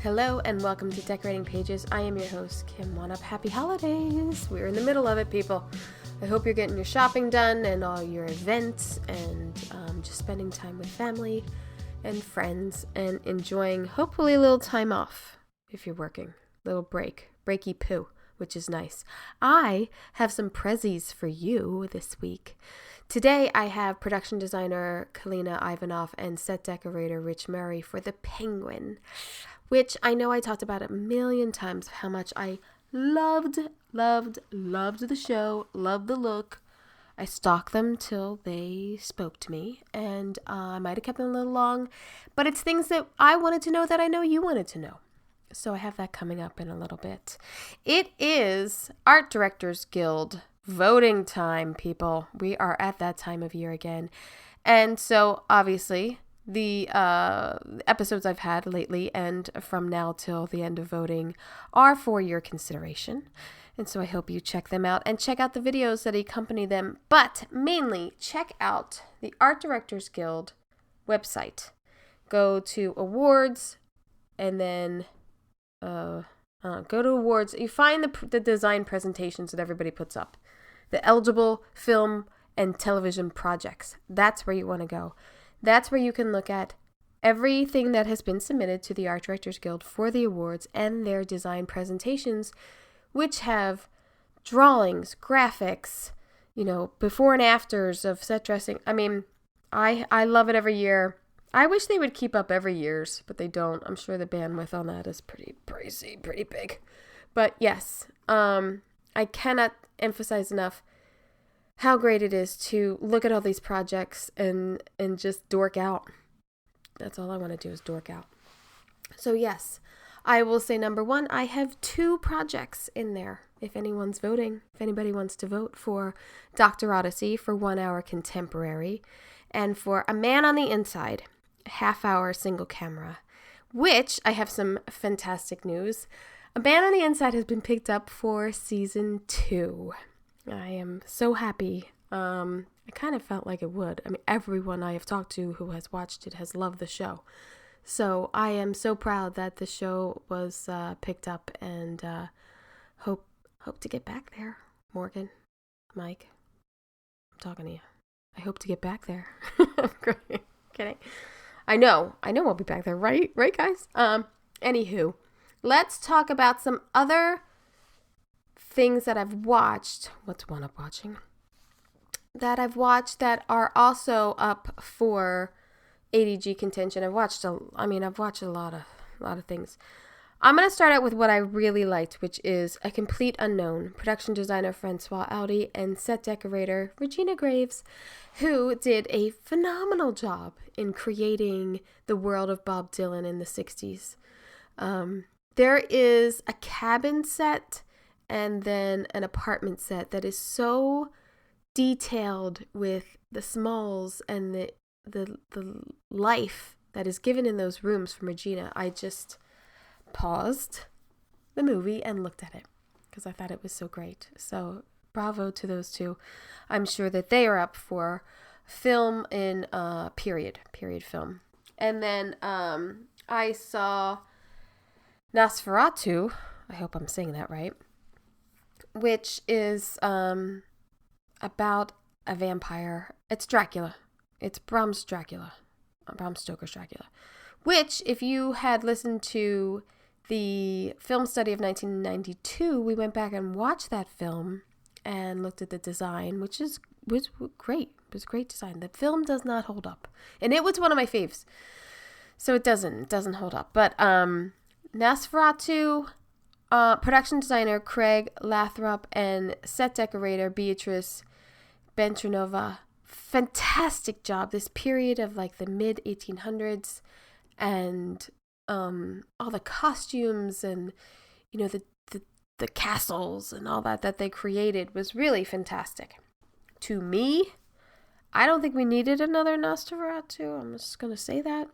Hello and welcome to Decorating Pages. I am your host, Kim Wannop. Happy holidays! We're in the middle of it, people. I hope you're getting your shopping done and all your events and just spending time with family and friends and enjoying hopefully a little time off if you're working. Little breaky poo, which is nice. I have some prezzies for you this week. Today I have production designer Kalina Ivanov and set decorator Rich for The Penguin, which I know I talked about a million times how much I loved the show, loved the look. I stalked them till they spoke to me, and I might have kept them a little long, but it's things that I wanted to know that I know you wanted to know. So I have that coming up in a little bit. It is Art Directors Guild voting time, people. We are at that time of year again. And so obviously the episodes I've had lately and from now till the end of voting are for your consideration. And so I hope you check them out and check out the videos that accompany them. But mainly check out the Art Directors Guild website. Go to awards and then go to awards. You find the design presentations that everybody puts up. The eligible film and television projects. That's where you want to go. That's where you can look at everything that has been submitted to the Art Directors Guild for the awards and their design presentations, which have drawings, graphics, before and afters of set dressing. I mean, I love it every year. I wish they would keep up every year's, but they don't. I'm sure the bandwidth on that is pretty crazy, pretty big. But yes, I cannot emphasize enough how great it is to look at all these projects and just dork out. That's all I want to do is dork out. So yes, I will say number one, I have 2 projects in there. If anyone's voting, if anybody wants to vote for Dr. Odyssey for 1 hour contemporary and for A Man on the Inside, half-hour single camera, which I have some fantastic news. A Man on the Inside has been picked up for season 2. I am so happy. I kind of felt like it would. I mean, everyone I have talked to who has watched it has loved the show. So I am so proud that the show was picked up and hope to get back there. Morgan, Mike, I'm talking to you. I hope to get back there. I'm kidding. I know I'll be back there, right? Right, guys? Anywho, let's talk about some other things that I've watched. What's one up watching? That I've watched that are also up for ADG contention. I've watched a lot of things. I'm going to start out with what I really liked, which is A Complete Unknown, production designer Francois Audi and set decorator Regina Graves, who did a phenomenal job in creating the world of Bob Dylan in the 60s. There is a cabin set and then an apartment set that is so detailed with the smalls and the life that is given in those rooms from Regina. I just paused the movie and looked at it because I thought it was so great. So bravo to those 2. I'm sure that they are up for film in period film. And then I saw Nosferatu, I hope I'm saying that right, which is about a vampire. It's Dracula. It's Bram Stoker's Dracula, which if you had listened to the film study of 1992, we went back and watched that film and looked at the design, which was great. It was great design. The film does not hold up, and it was one of my faves, so it doesn't hold up. But Nosferatu, production designer Craig Lathrop and set decorator Beatrice Bentranova, fantastic job. This period of like the mid 1800s and all the costumes and the castles and all that they created was really fantastic. To me, I don't think we needed another Nosferatu. I'm just gonna say that.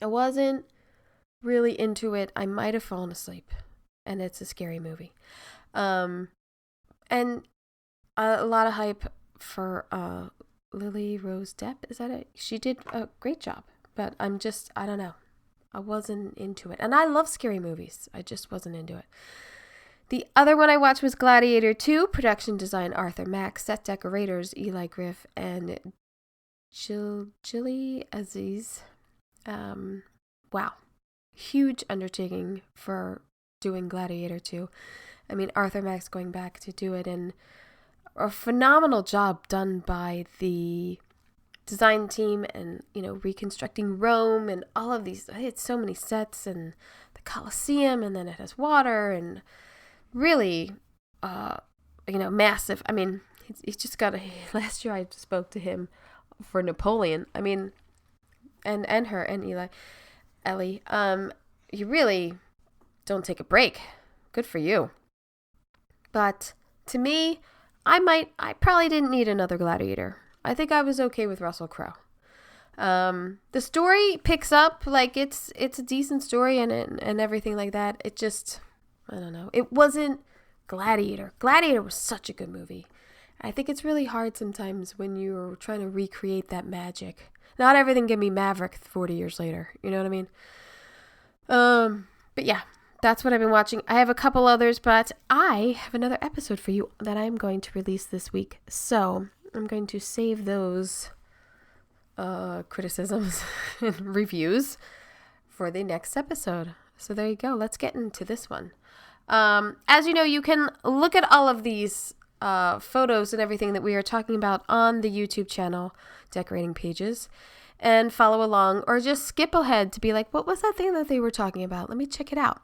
I wasn't really into it. I might have fallen asleep, and it's a scary movie. And a lot of hype for Lily Rose Depp. Is that it? She did a great job, but I don't know. I wasn't into it. And I love scary movies. I just wasn't into it. The other one I watched was Gladiator 2, production design Arthur Mack, set decorators Eli Griff and Jilly Aziz. Wow. Huge undertaking for doing Gladiator 2. I mean, Arthur Mack's going back to do it, and a phenomenal job done by the design team, and, you know, reconstructing Rome and all of these. It's so many sets, and the Colosseum, and then it has water, and really, you know, massive. I mean, he's just got last year I spoke to him for Napoleon. I mean, and her and Ellie. You really don't take a break. Good for you. But to me, I probably didn't need another Gladiator. I think I was okay with Russell Crowe. The story picks up, like it's a decent story and everything like that. It just, I don't know. It wasn't Gladiator. Gladiator was such a good movie. I think it's really hard sometimes when you're trying to recreate that magic. Not everything can be Maverick 40 years later. You know what I mean? But yeah, that's what I've been watching. I have a couple others, but I have another episode for you that I'm going to release this week. So I'm going to save those criticisms and reviews for the next episode. So there you go. Let's get into this one. As you know, you can look at all of these photos and everything that we are talking about on the YouTube channel, Decorating Pages, and follow along, or just skip ahead to be like, what was that thing that they were talking about? Let me check it out.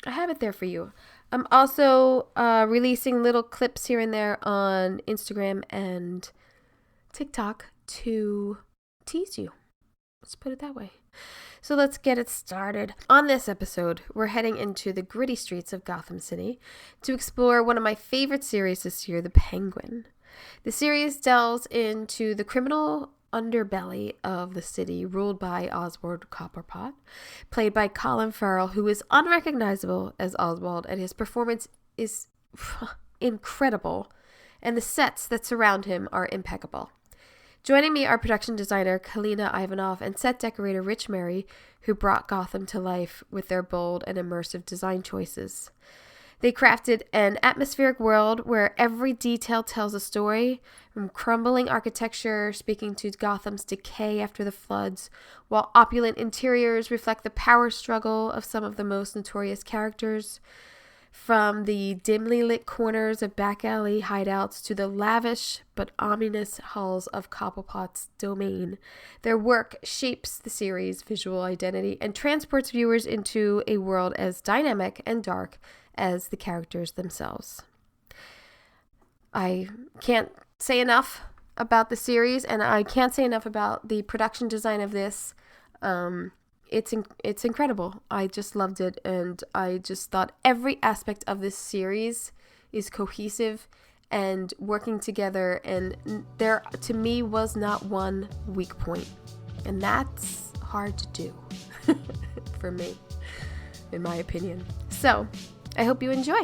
I have it there for you. I'm also releasing little clips here and there on Instagram and TikTok to tease you. Let's put it that way. So let's get it started. On this episode, we're heading into the gritty streets of Gotham City to explore one of my favorite series this year, The Penguin. The series delves into the criminal underbelly of the city, ruled by Oswald Cobblepot, played by Colin Farrell, who is unrecognizable as Oswald, and his performance is incredible, and the sets that surround him are impeccable. Joining me are production designer Kalina Ivanov and set decorator Rich Mary, who brought Gotham to life with their bold and immersive design choices. They crafted an atmospheric world where every detail tells a story, from crumbling architecture speaking to Gotham's decay after the floods, while opulent interiors reflect the power struggle of some of the most notorious characters. From the dimly lit corners of back alley hideouts to the lavish but ominous halls of Cobblepot's domain, their work shapes the series' visual identity and transports viewers into a world as dynamic and dark as the characters themselves. I can't say enough about the series, and I can't say enough about the production design of this. It's incredible. I just loved it, and I just thought every aspect of this series is cohesive and working together, and there, to me, was not one weak point. And that's hard to do for me, in my opinion. So, I hope you enjoy.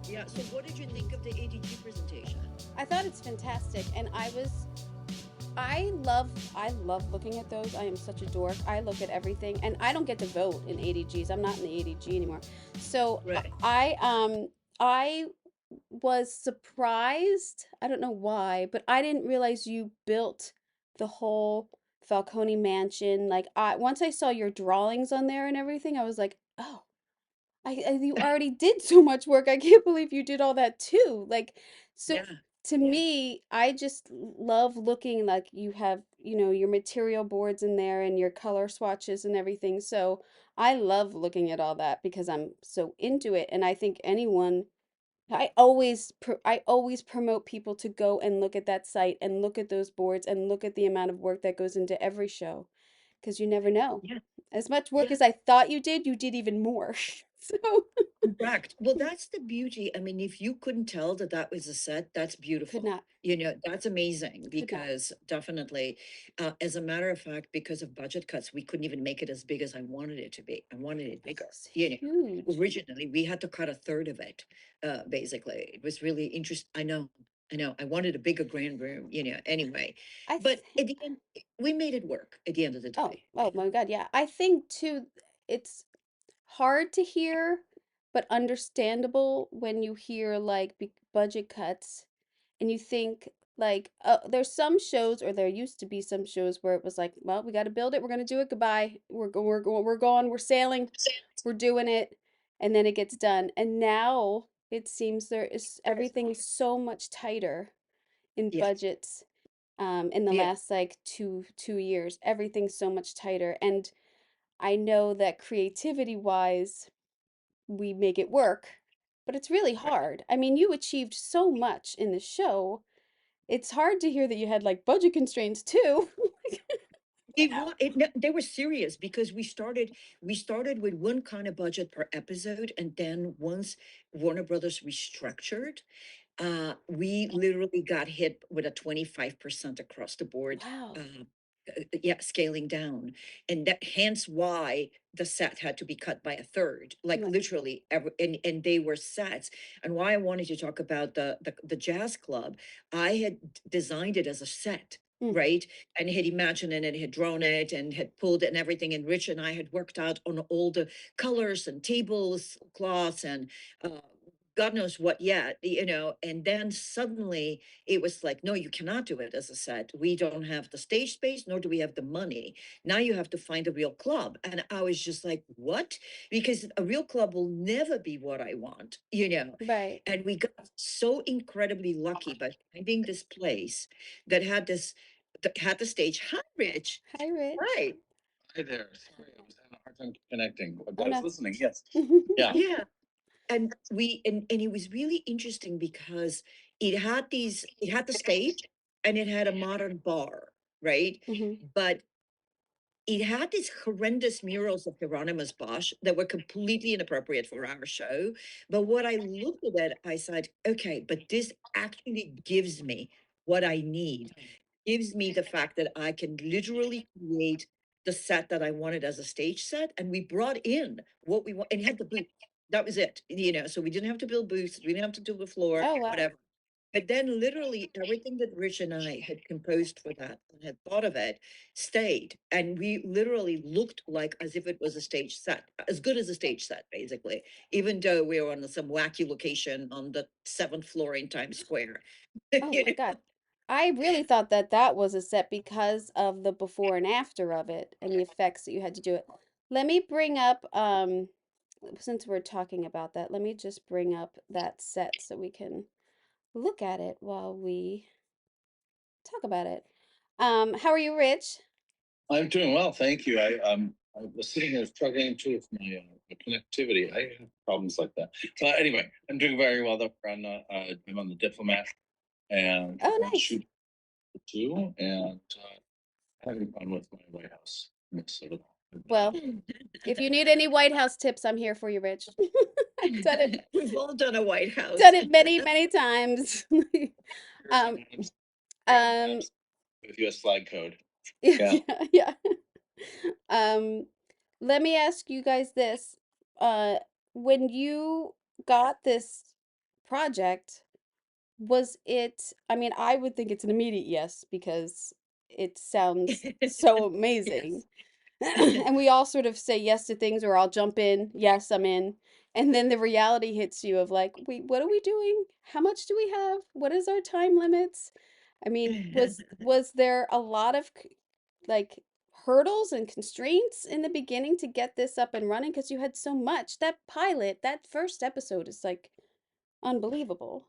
Yeah, so what did you think of the ADG presentation? I thought it's fantastic, and I love looking at those. I am such a dork. I look at everything, and I don't get to vote in ADGs. I'm not in the ADG anymore. So Right. I was surprised. I don't know why, but I didn't realize you built the whole Falcone mansion. Like, once I saw your drawings on there and everything, I was like, oh, you already did so much work. I can't believe you did all that too. Like, so Yeah. to me, I just love looking like you have, your material boards in there and your color swatches and everything. So I love looking at all that because I'm so into it. And I think I always promote people to go and look at that site and look at those boards and look at the amount of work that goes into every show because you never know. Yeah. As much work Yeah. as I thought you did even more. So Correct. Well, that's the beauty. I mean, if you couldn't tell that that was a set, that's could beautiful. not, That's amazing could not. because definitely, as a matter of fact, because of budget cuts, we couldn't even make it as big as I wanted it to be. I wanted it bigger. It's huge. Originally, we had to cut a third of it, basically. It was really interesting. I know. I know I wanted a bigger grand room, anyway. I But th- at the end, we made it work at the end of the oh, day. oh my God, yeah. I think too, it's hard to hear, but understandable when you hear like budget cuts and you think like there's some shows, or there used to be some shows where it was like, well, we got to build it, we're gonna do it, goodbye, we're going, we're sailing, we're doing it, and then it gets done. And now it seems there is everything is so much tighter in Yeah. budgets. In the Yeah. last like two years, everything's so much tighter, and I know that creativity wise, we make it work, but it's really hard. I mean, you achieved so much in the show. It's hard to hear that you had like budget constraints too. No, they were serious because we started with one kind of budget per episode, and then once Warner Brothers restructured, we literally got hit with a 25% across the board. Wow. Yeah, scaling down, and that hence why the set had to be cut by a third, like Right. literally and they were sets. And why I wanted to talk about the jazz club, I had designed it as a set, Mm. right, and had imagined it and had drawn it and had pulled it and everything, and Rich and I had worked out on all the colors and tables cloths and uh God knows what yet, and then suddenly it was like, no, you cannot do it as a set. We don't have the stage space, nor do we have the money. Now you have to find a real club. And I was just like, what? Because a real club will never be what I want. Right. And we got so incredibly lucky by finding this place that had the stage. Hi, Rich. Hi, Rich. Hi. Hi there. Sorry, I was having a hard time connecting, but Oh I was no. listening. Yes. Yeah. Yeah. And it was really interesting because it had the stage and it had a modern bar, right? Hmm. But it had these horrendous murals of Hieronymus Bosch that were completely inappropriate for our show. But what I looked at it, I said, okay, but this actually gives me what I need, gives me the fact that I can literally create the set that I wanted as a stage set. And we brought in what we want and had the booth. That was it. So we didn't have to build booths, we didn't have to do the floor, Oh wow. whatever. But then literally everything that Rich and I had composed for that and had thought of it stayed. And we literally looked like as if it was a stage set, as good as a stage set, basically, even though we were on some wacky location on the seventh floor in Times Square. Oh You my God. I really thought that that was a set because of the before and after of it and the effects that you had to do it. Let me bring up, since we're talking about that, let me just bring up that set so we can look at it while we talk about it. How are you, Rich? I'm doing well, thank you. I was sitting here struggling too with my connectivity. I have problems like that. So anyway, I'm doing very well. Though I'm on the Diplomat and Oh, nice. shoot two and having fun with my White House mix of it all. Well, if you need any White House tips, I'm here for you, Rich. I've done it, We've all done a White House. done it many, many times. Um, um, With US flag code. Yeah. yeah, yeah. Um, Let me ask you guys this. Uh, when you got this project, was it, I mean, I would think it's an immediate yes because it sounds so amazing. Yes. And we all sort of say yes to things, or I'll jump in, yes, I'm in. And then the reality hits you of like, wait, what are we doing? How much do we have? What is our time limits? I mean, was there a lot of like hurdles and constraints in the beginning to get this up and running? Because you had so much. That pilot, that first episode is like unbelievable.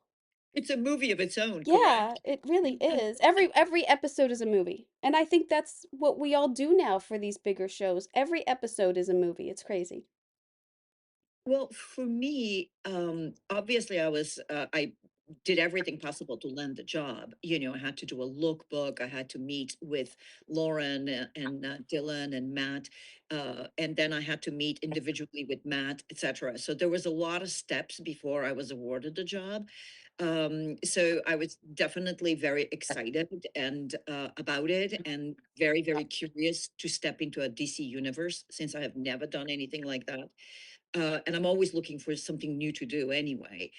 It's a movie of its own, Yeah, correct? it really is. Every episode is a movie. And I think that's what we all do now for these bigger shows. Every episode is a movie. It's crazy. Well, for me, obviously I did everything possible to land the job. I had to do a lookbook. I had to meet with Lauren and Dylan and Matt. And then I had to meet individually with Matt, etc. So there was a lot of steps before I was awarded the job. So I was definitely very excited and about it, and very, very curious to step into a DC universe since I have never done anything like that. And I'm always looking for something new to do anyway.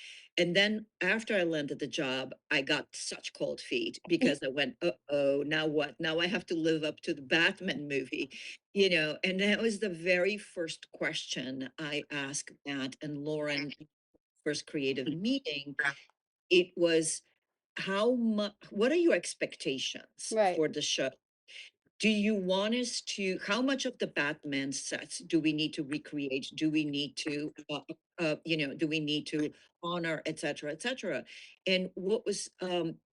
And then after I landed the job, I got such cold feet because I went, uh-oh, now what? Now I have to live up to the Batman movie, and that was the very first question I asked Matt and Lauren first creative meeting. It was, how much, what are your expectations Right. for the show? Do you want us to, how much of the Batman sets do we need to recreate? Do we need to, do we need to honor, et cetera, et cetera? And what was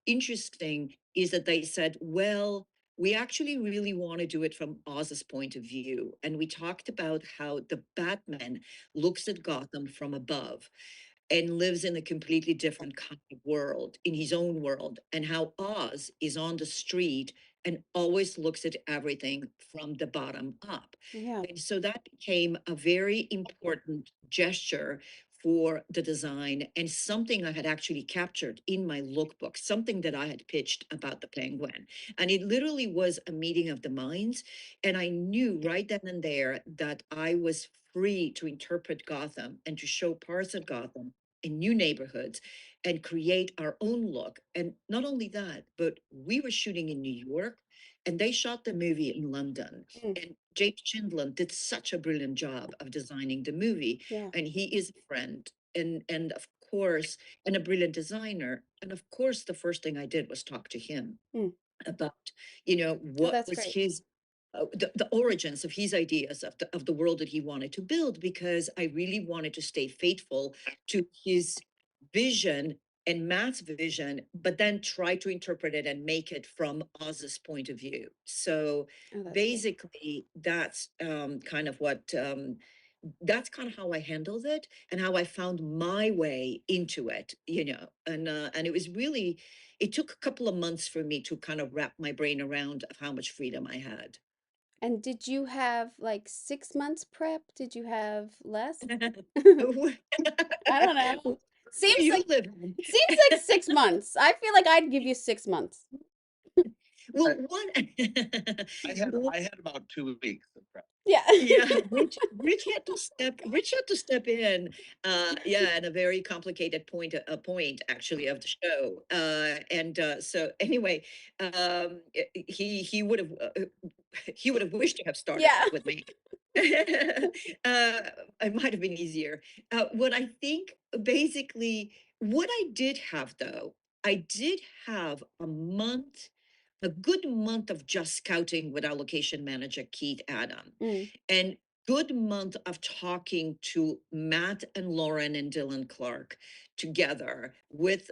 interesting is that they said, well, we actually really want to do it from Oz's point of view. And we talked about how the Batman looks at Gotham from above and lives in a completely different kind of world, in his own world, and how Oz is on the street and always looks at everything from the bottom up. Yeah. And so that became a very important gesture for the design and something I had actually captured in my lookbook, something that I had pitched about the penguin. And it literally was a meeting of the minds. And I knew right then and there that I was free to interpret Gotham and to show parts of Gotham in new neighborhoods and create our own look. And not only that, but we were shooting in New York and they shot the movie in London. Mm. And James Chindlin did such a brilliant job of designing the movie. Yeah. And he is a friend and of course, and a brilliant designer. And of course, the first thing I did was talk to him Mm. about, Oh, what that's was great. his the origins of his ideas of the world that he wanted to build, because I really wanted to stay faithful to his vision and Matt's vision, but then try to interpret it and make it from Oz's point of view. So Oh, that's great. basically, that's kind of how I handled it and how I found my way into it, and it was really, it took a couple of months for me to kind of wrap my brain around of how much freedom I had. And did you have like 6 months prep? Did you have less? Where I don't know. Seems you like live in? it seems like 6 months. I feel like I'd give you 6 months. Well, I, one, I had about 2 weeks of prep. Yeah. yeah, Rich had to step in, yeah, in a very complicated point actually of the show. And so anyway, he would have he would have wished to have started Yeah. with me. It might have been easier. What I think basically, what I did have though, I did have a good month of just scouting with our location manager, Keith Adam, Mm. and good month of talking to Matt and Lauren and Dylan Clark together with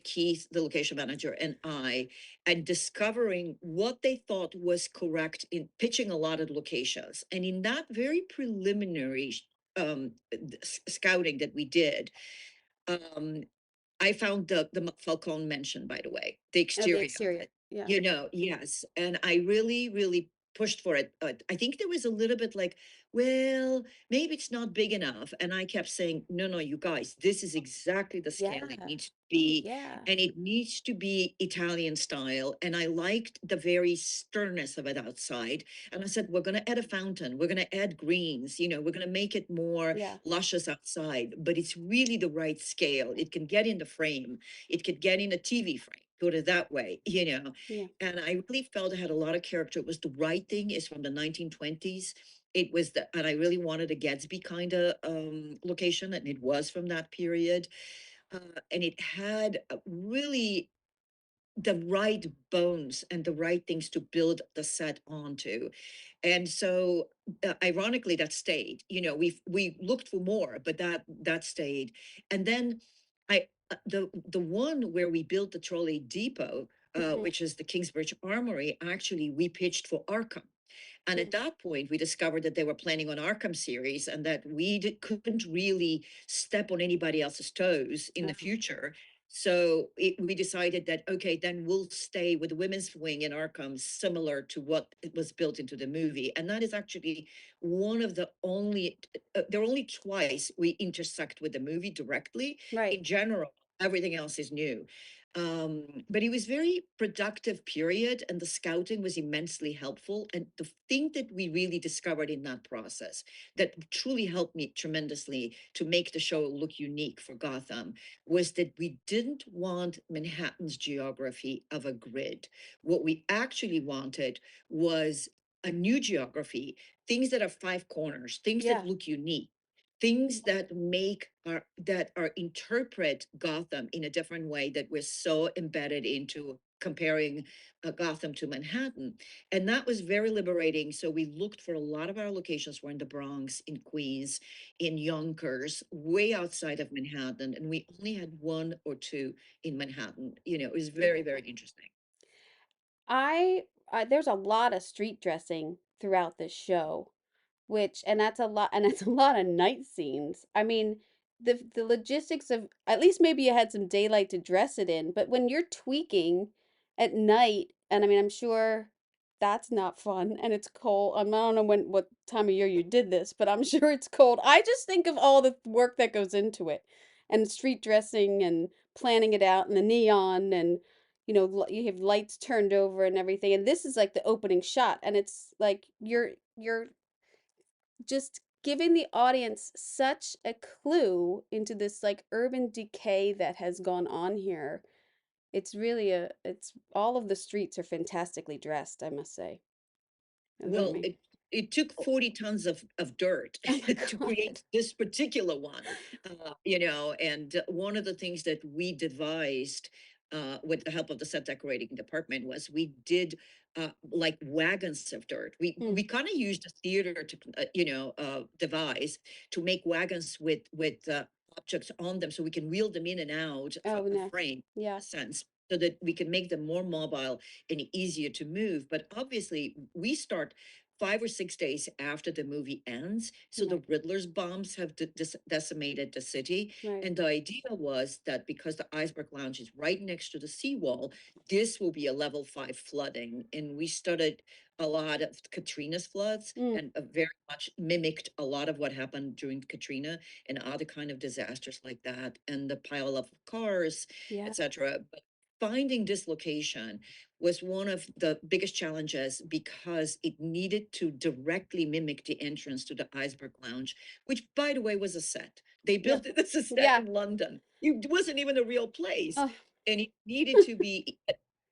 Keith, the location manager, and I, and discovering what they thought was correct in pitching a lot of locations. And in that very preliminary scouting that we did, um, I found the Falcone mentioned, by the way, the Oh, the exterior of exterior. it. Yeah. Yes, and I really, really pushed for it. I think there was a little bit like, well, maybe it's not big enough, and I kept saying, no, no, you guys, this is exactly the scale it Yeah. needs to be, Yeah. and it needs to be Italian style. And I liked the very sternness of it outside. And I said, we're going to add a fountain, we're going to add greens, we're going to make it more Yeah. luscious outside, but it's really the right scale. It can get in the frame, it could get in a TV frame, put it that way. Yeah. And I really felt it had a lot of character. It was the right thing. It's from the 1920s. It was and I really wanted a Gatsby kind of location, and it was from that period. And it had really the right bones and the right things to build the set onto. And so ironically that stayed. We looked for more, but that stayed. And then the one where we built the trolley depot, Mhm. which is the Kingsbridge Armory, actually we pitched for Arkham. And at Mm. that point, we discovered that they were planning on Arkham series and that couldn't really step on anybody else's toes in the Oh. future. So we decided that, okay, then we'll stay with the women's wing in Arkham, similar to what it was built into the movie. And that is actually one of the only, there are only twice we intersect with the movie directly. Right. In general, everything else is new. But it was very productive period, and the scouting was immensely helpful. And the thing that we really discovered in that process that truly helped me tremendously to make the show look unique for Gotham was that we didn't want Manhattan's geography of a grid. What we actually wanted was a new geography, things that are five corners, things that Yeah. look unique, things that make our that are interpret Gotham in a different way, that we're so embedded into comparing Gotham to Manhattan. And that was very liberating. So we looked for a lot of our locations were in the Bronx, in Queens, in Yonkers, way outside of Manhattan, and we only had one or two in Manhattan. It was very, very interesting. I there's a lot of street dressing throughout this show, which and that's a lot and it's a lot of night scenes. I mean, the logistics of at least maybe you had some daylight to dress it in, but when you're tweaking at night, and I mean, I'm sure that's not fun and it's cold. I don't know what time of year you did this, but I'm sure it's cold. I just think of all the work that goes into it and street dressing and planning it out and the neon and you have lights turned over and everything. And this is like the opening shot and it's like you're just giving the audience such a clue into this like urban decay that has gone on here. It's really it's all of the streets are fantastically dressed, I must say. I Well, mean, it took 40 tons of dirt oh my to God. create this particular one, and one of the things that we devised with the help of the set decorating department was we did like wagons of dirt. We Mm. we kind of used a theater to devise to make wagons with objects on them so we can wheel them in and out from Oh the no. frame, in Yeah. a sense, so that we can make them more mobile and easier to move. But obviously, we start 5 or 6 days after the movie ends. So Right. the Riddler's bombs have decimated the city. Right. And the idea was that because the Iceberg Lounge is right next to the seawall, this will be a level 5 flooding. And we studied a lot of Katrina's floods Mm. and very much mimicked a lot of what happened during Katrina and other kind of disasters like that, and the pile of cars, Yeah. etc. But finding this location was one of the biggest challenges because it needed to directly mimic the entrance to the Iceberg Lounge, which, by the way, was a set. They Yeah. built it as a set Yeah. in London. It wasn't even a real place. Oh, And it needed to be,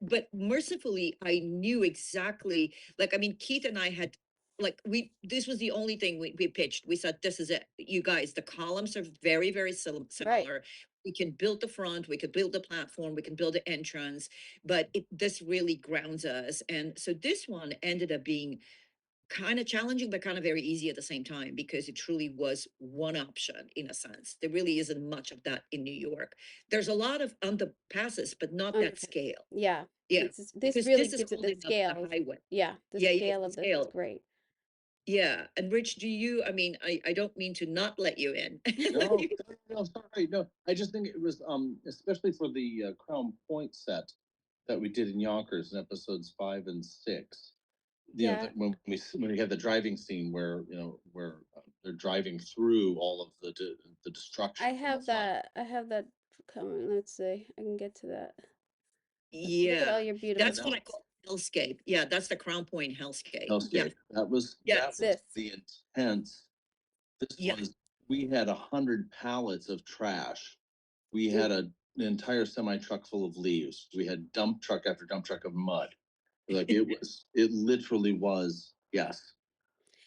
but mercifully, I knew exactly, like, I mean, Keith and I had, like, this was the only thing we pitched. We said, this is it. You guys, the columns are very, very right. similar. We can build the front, we could build the platform, we can build the entrance, but this really grounds us. And so this one ended up being kind of challenging, but kind of very easy at the same time because it truly was one option in a sense. There really isn't much of that in New York. There's a lot of underpasses, but not that Underpass. scale. Yeah. Yeah, This because really this is gives it the holding up the scale. highway. Yeah, the Yeah, yeah, scale the of this is scale. great. Yeah. And Rich, I mean, I don't mean to not let you in. No, no, sorry, no. I just think it was especially for the Crown Point set that we did in Yonkers in episodes 5 and 6. Yeah. When we had the driving scene where they're driving through all of the destruction and whatnot. I have that coming. Let's see. I can get to that. Look at Yeah, all your beautiful that's And what I sets. call hellscape. Yeah, that's the Crown Point hellscape. Yeah. hellscape. That Yes. was This. the intense. This Yeah. was we had 100 pallets of trash. We Ooh. had an entire semi truck full of leaves. We had dump truck after dump truck of mud. Like it literally was, yes.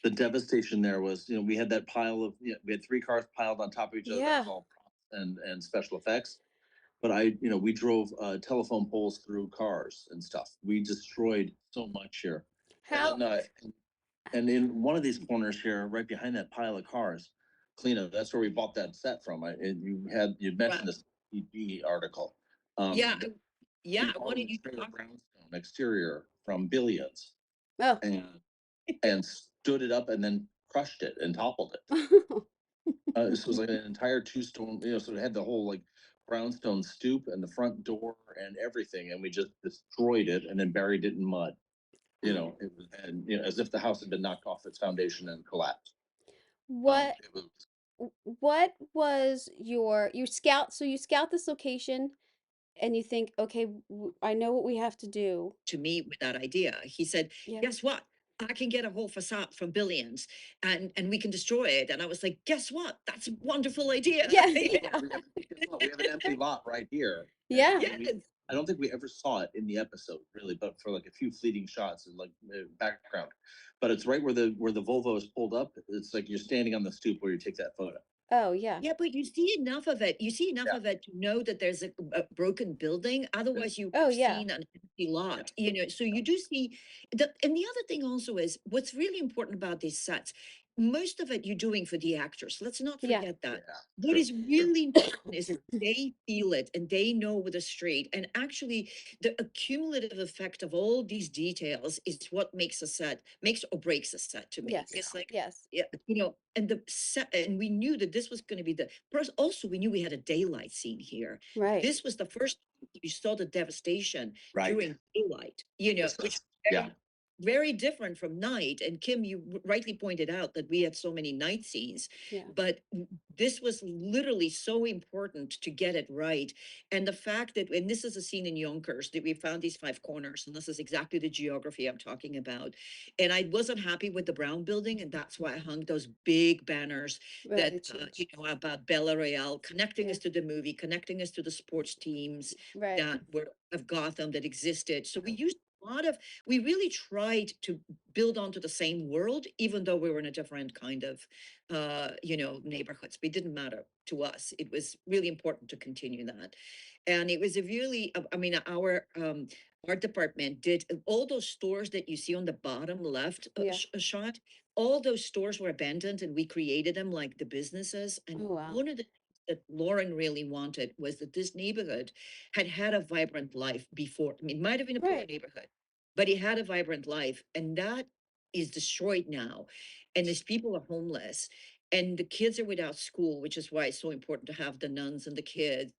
The devastation there was, we had that pile of, we had 3 cars piled on top of each other. That was Yeah. all props and special effects. But we drove telephone poles through cars and stuff. We destroyed so much here. How? And in one of these corners here, right behind that pile of cars, Kalina, that's where we bought that set from. You Right. mentioned this EP article. Yeah. Um, Yeah. we I borrowed wanted a you to trailer talk. brownstone exterior from Billions Oh. and stood it up and then crushed it and toppled it. This was like an entire 2 stone, so it had the whole like brownstone stoop and the front door and everything, and we just destroyed it and then buried it in mud. It was, and as if the house had been knocked off its foundation and collapsed. What It was what was your you scout so you scout this location and you think, okay, I know what we have to do. To me with that idea. He said, Yeah. guess what? I can get a whole facade from Billions and we can destroy it. And I was like, guess what? That's a wonderful idea. Yeah, We yeah, have, we have an empty lot right here. yeah, Yes. I don't think we ever saw it in the episode, really, but for like a few fleeting shots and like background. But it's right where the Volvo is pulled up. It's like you're standing on the stoop where you take that photo. oh yeah, Yeah, but you see enough of it. You see enough Yeah. of it to know that there's a broken building. Otherwise, you oh have yeah, seen an empty lot. You know, so you do see and the other thing also is what's really important about these sets. Most of it you're doing for the actors. Let's not yeah, forget that. Yeah, What sure, is really important is that they feel it and they know with the street. And actually, the accumulative effect of all these details is what makes a set, makes or breaks a set to me. yes, It's like, yes, yeah, you know, and the set, and we knew that this was going to be the first. Also, we knew we had a daylight scene here. right, This was the first you saw the devastation right. during daylight, you know, Yes, which is yeah. very, very different from night. And Kim, you rightly pointed out that we had so many night scenes, yeah, but this was literally so important to get it right. And the fact that, and this is a scene in Yonkers, that we found these 5 corners, and this is exactly the geography I'm talking about. And I wasn't happy with the Brown building, and that's why I hung those big banners right, that, it's huge. you know, about Bella Royale, connecting Yeah. us to the movie, connecting us to the sports teams Right, that were of Gotham that existed. So we used a lot of, we really tried to build onto the same world, even though we were in a different kind of, you know, neighborhoods. But it didn't matter to us. It was really important to continue that. And it was a really, I mean, our art department did all those stores that you see on the bottom left yeah, shot. All those stores were abandoned, and we created them like the businesses. And oh wow, one of the things that Lauren really wanted was that this neighborhood had a vibrant life before. I mean, it might have been a poor right, neighborhood, but it had a vibrant life, and that is destroyed now. And these people are homeless, and the kids are without school, which is why it's so important to have the nuns and the kids.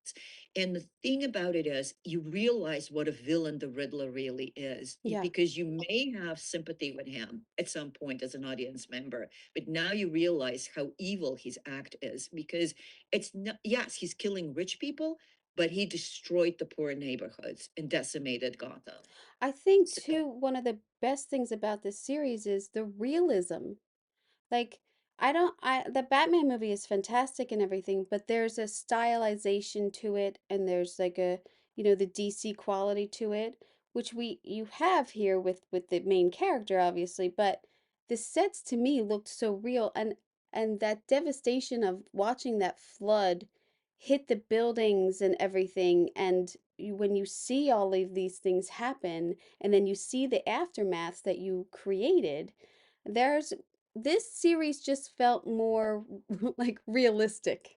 And the thing about it is, you realize what a villain the Riddler really is, yeah, because you may have sympathy with him at some point as an audience member, but now you realize how evil his act is, because it's not, yes, he's killing rich people, but he destroyed the poor neighborhoods and decimated Gotham. I think So, too, one of the best things about this series is the realism. Like, I don't, the Batman movie is fantastic and everything, but there's a stylization to it, and there's like a, the DC quality to it, which you have here with the main character, obviously, but the sets to me looked so real, and that devastation of watching that flood hit the buildings and everything, and when you see all of these things happen, and then you see the aftermaths that you created, there's this series just felt more like realistic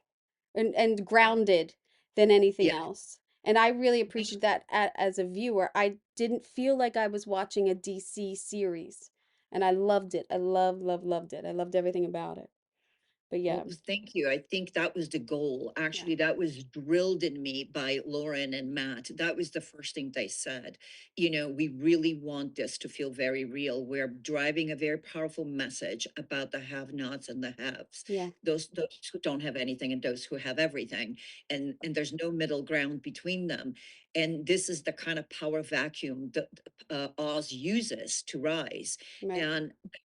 and grounded than anything yeah. else. And I really appreciate that as a viewer. I didn't feel like I was watching a DC series. And I loved it. I loved it. I loved everything about it. But yeah, Well, thank you. I think that was the goal. yeah, Actually, that was drilled in me by Lauren and Matt. That was the first thing they said. You know, we really want this to feel very real. We're driving a very powerful message about the have-nots and the haves. yeah, Those who don't have anything and those who have everything. And there's no middle ground between them. And this is the kind of power vacuum that Oz uses to rise. right. And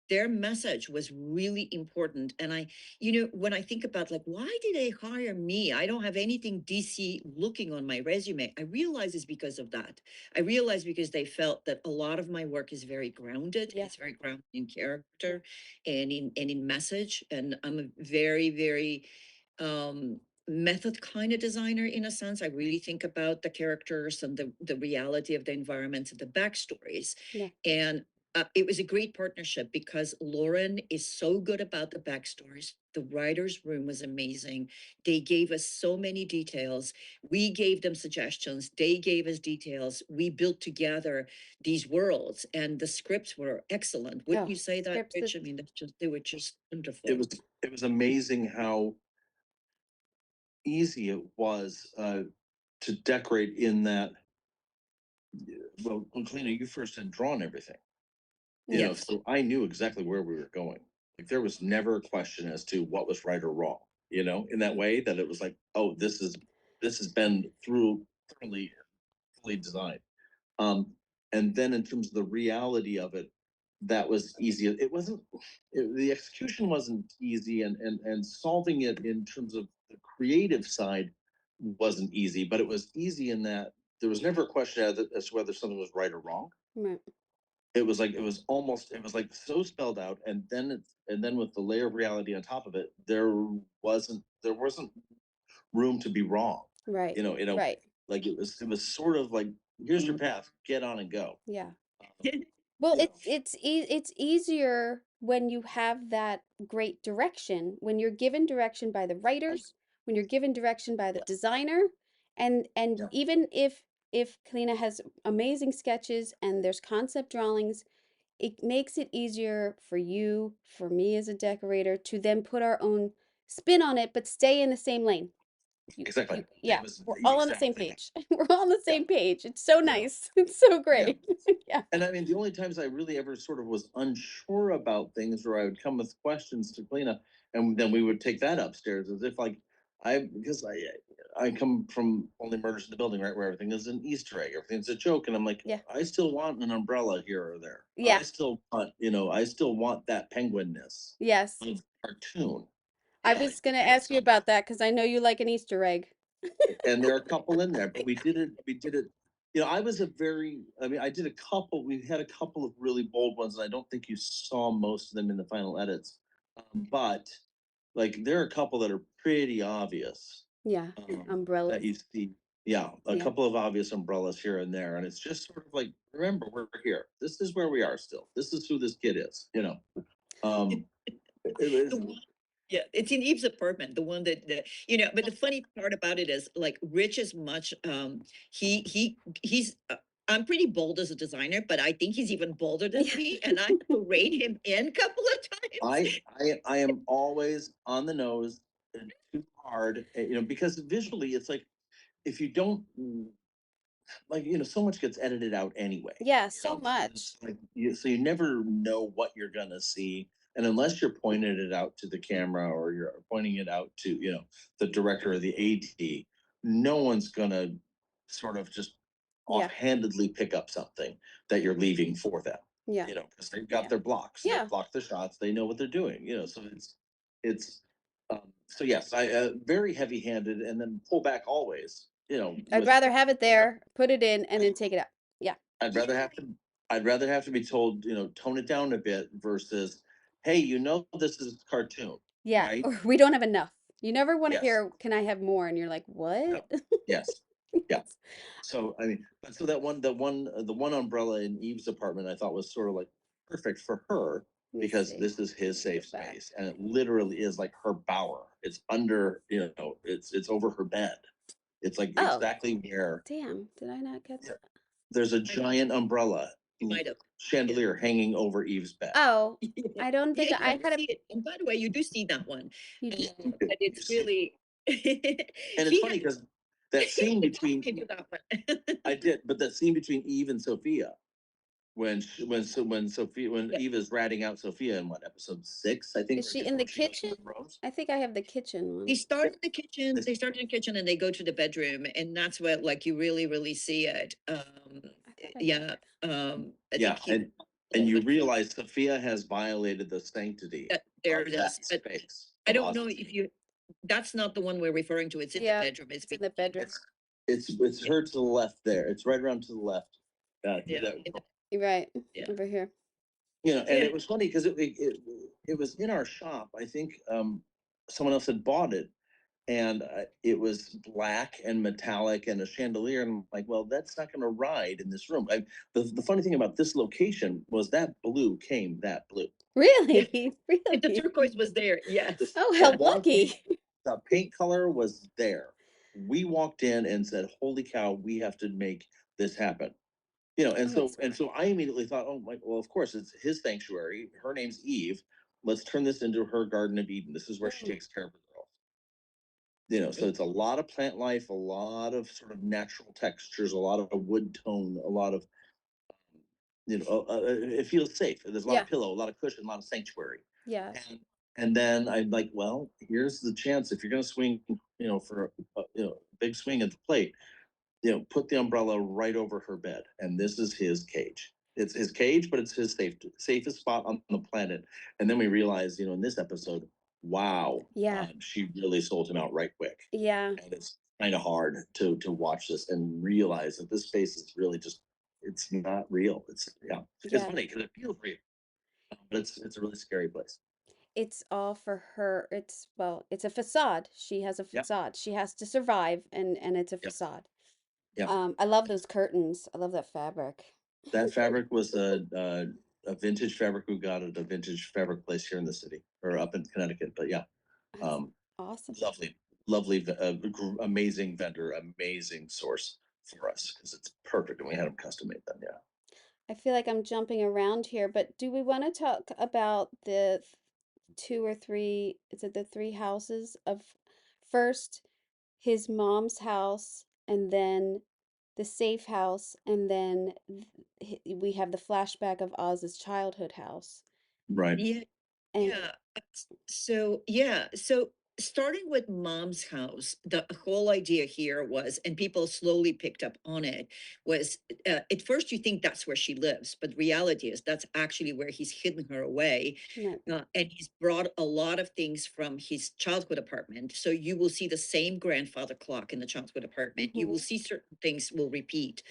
their message was really important. And you know, when I think about like, why did they hire me? I don't have anything DC looking on my resume. I realize it's because of that. I realize because they felt that a lot of my work is very grounded. Yeah, It's very grounded in yeah, character and in message. And I'm a very, very method kind of designer in a sense. I really think about the characters and the reality of the environments and the backstories. yeah. And it was a great partnership because Lauren is so good about the backstories. The writer's room was amazing. They gave us so many details. We gave them suggestions. They gave us details. We built together these worlds, and the scripts were excellent. Wouldn't Oh, you say that, scripts that, Rich? I mean, they were just wonderful. It was amazing how easy it was to decorate in that. Well, Kalina, you first had drawn everything, Yes. so I knew exactly where we were going. Like there was never a question as to what was right or wrong, in that way that it was like, oh, this has been through thoroughly fully designed. And then in terms of the reality of it, that was easy. It wasn't, the execution wasn't easy, and solving it in terms of the creative side wasn't easy, but it was easy in that there was never a question as to whether something was right or wrong. Right. It was like, it was like so spelled out, and then with the layer of reality on top of it, there wasn't room to be wrong. Right. Right. Like it was sort of like, here's your path, get on and go. Yeah. Well, Yeah. it's easier when you have that great direction, when you're given direction by the writers, when you're given direction by the designer, and Yeah. even if Kalina has amazing sketches and there's concept drawings, it makes it easier for you, for me as a decorator, to then put our own spin on it, but stay in the same lane. Exactly. Yeah, It was we're all on the same exactly. page. We're all on the Yeah. same page. It's so Yeah. nice. It's so Yeah. great. Yeah. And I mean, the only times I really ever sort of was unsure about things, or I would come with questions to Cleena, and then we would take that upstairs, as if like because I come from Only Murders in the Building, right, where everything is an Easter egg, everything's a joke, and I'm like, Yeah. I still want an umbrella here or there. Yeah. I still want that penguinness Yes. of cartoon. I was going to ask you about that because I know you like an Easter egg. And there are a couple in there, but we did it. I was I did a couple, we had a couple of really bold ones, and I don't think you saw most of them in the final edits. But like, there are a couple that are pretty obvious. Yeah. Umbrellas. That you see. Yeah, a Yeah. couple of obvious umbrellas here and there. And it's just sort of like, remember, we're here. This is where we are still. This is who this kid is, it was, Yeah, it's in Eve's apartment, the one but the funny part about it is like Rich is much, he's, I'm pretty bold as a designer, but I think he's even bolder than me, and I had to rein him in a couple of times. I am always on the nose and too hard, because visually it's like, if you don't, like, so much gets edited out anyway. Yeah, so much. Like, so you never know what you're gonna see, and unless you're pointing it out to the camera, or you're pointing it out to the director or the AD, no one's gonna sort of just Yeah. offhandedly pick up something that you're leaving for them. Yeah. Because they've got Yeah. their blocks. Yeah. They block the shots. They know what they're doing. So it's so yes, I very heavy handed, and then pull back always. I'd rather have it there, put it in, and then take it out. Yeah. I'd rather have to be told, tone it down a bit, versus, hey, this is a cartoon. Yeah. Right? Or we don't have enough. You never want to Yes. hear, can I have more? And you're like, what? Yes. Yeah. So I mean, but so the one umbrella in Eve's apartment, I thought was sort of like perfect for her, Let me because see. this is his safe Go back. space, and it literally is like her bower. It's under, it's over her bed. It's like Oh. exactly where Damn, did I not get Yeah. that? there's a giant umbrella You might have. chandelier hanging over Eve's bed. Oh, I don't think Yeah, I you had see it. And by the way, you do see that one. You do. But it's You see- really. And it's funny because that scene between I do that one. I did, but that scene between Eve and Sophia, when Eve is ratting out Sophia in what, episode 6, I think. Is she right in the before she goes to kitchen? the rose? I think I have the kitchen one. They start in the kitchen. They start in the kitchen and they go to the bedroom, and that's where like you really see it. Yeah. I Yeah, think and you realize Sophia has violated the sanctity there of it that is. But space. I don't know if you. That's not the one we're referring to. It's in Yeah, the bedroom. It's in the bedroom. It's her to the left there. It's right around to the left. Yeah. You're right. Yeah. Over here. And it was funny because it was in our shop. I think someone else had bought it, and it was black and metallic and a chandelier, and I'm like, well, that's not going to ride in this room. The funny thing about this location was that blue came that blue. Really? Really? The turquoise was there. Yes. Oh, how That wall lucky. paint- The paint color was there. We walked in and said, holy cow, we have to make this happen. And Oh, so I immediately thought, oh my, well, of course it's his sanctuary. Her name's Eve. Let's turn this into her Garden of Eden. This is where she Mm. takes care of her girls. So it's a lot of plant life, a lot of sort of natural textures, a lot of wood tone, a lot of, it feels safe. There's a lot of pillow, a lot of cushion, a lot of sanctuary. Yeah. And then I'm like, well, here's the chance. If you're going to swing, for a big swing at the plate, put the umbrella right over her bed, and this is his cage. It's his cage, but it's his safest spot on the planet. And then we realize, in this episode, wow, Yeah. she really sold him out right quick. Yeah. And it's kind of hard to watch this and realize that this space is really just, it's not real. It's Yeah. funny because it feels real, but it's a really scary place. It's all for her. It's a facade. She has a Yeah, facade. She has to survive, and it's a yeah, facade. yeah. I love those curtains. I love that fabric. That fabric was a vintage fabric we got at a vintage fabric place here in the city or up in Connecticut. But yeah, That's um, awesome. lovely, amazing vendor, amazing source for us because it's perfect, and we had them custom made them. Yeah, I feel like I'm jumping around here, but do we want to talk about the two or three, is it the three houses of first his mom's house and then the safe house and then we have the flashback of Oz's childhood house. right. Yeah, And yeah. So starting with mom's house, the whole idea here was, and people slowly picked up on it, was at first you think that's where she lives, but reality is that's actually where he's hidden her away. right. And he's brought a lot of things from his childhood apartment. So you will see the same grandfather clock in the childhood apartment. You will Hmm. see certain things will repeat.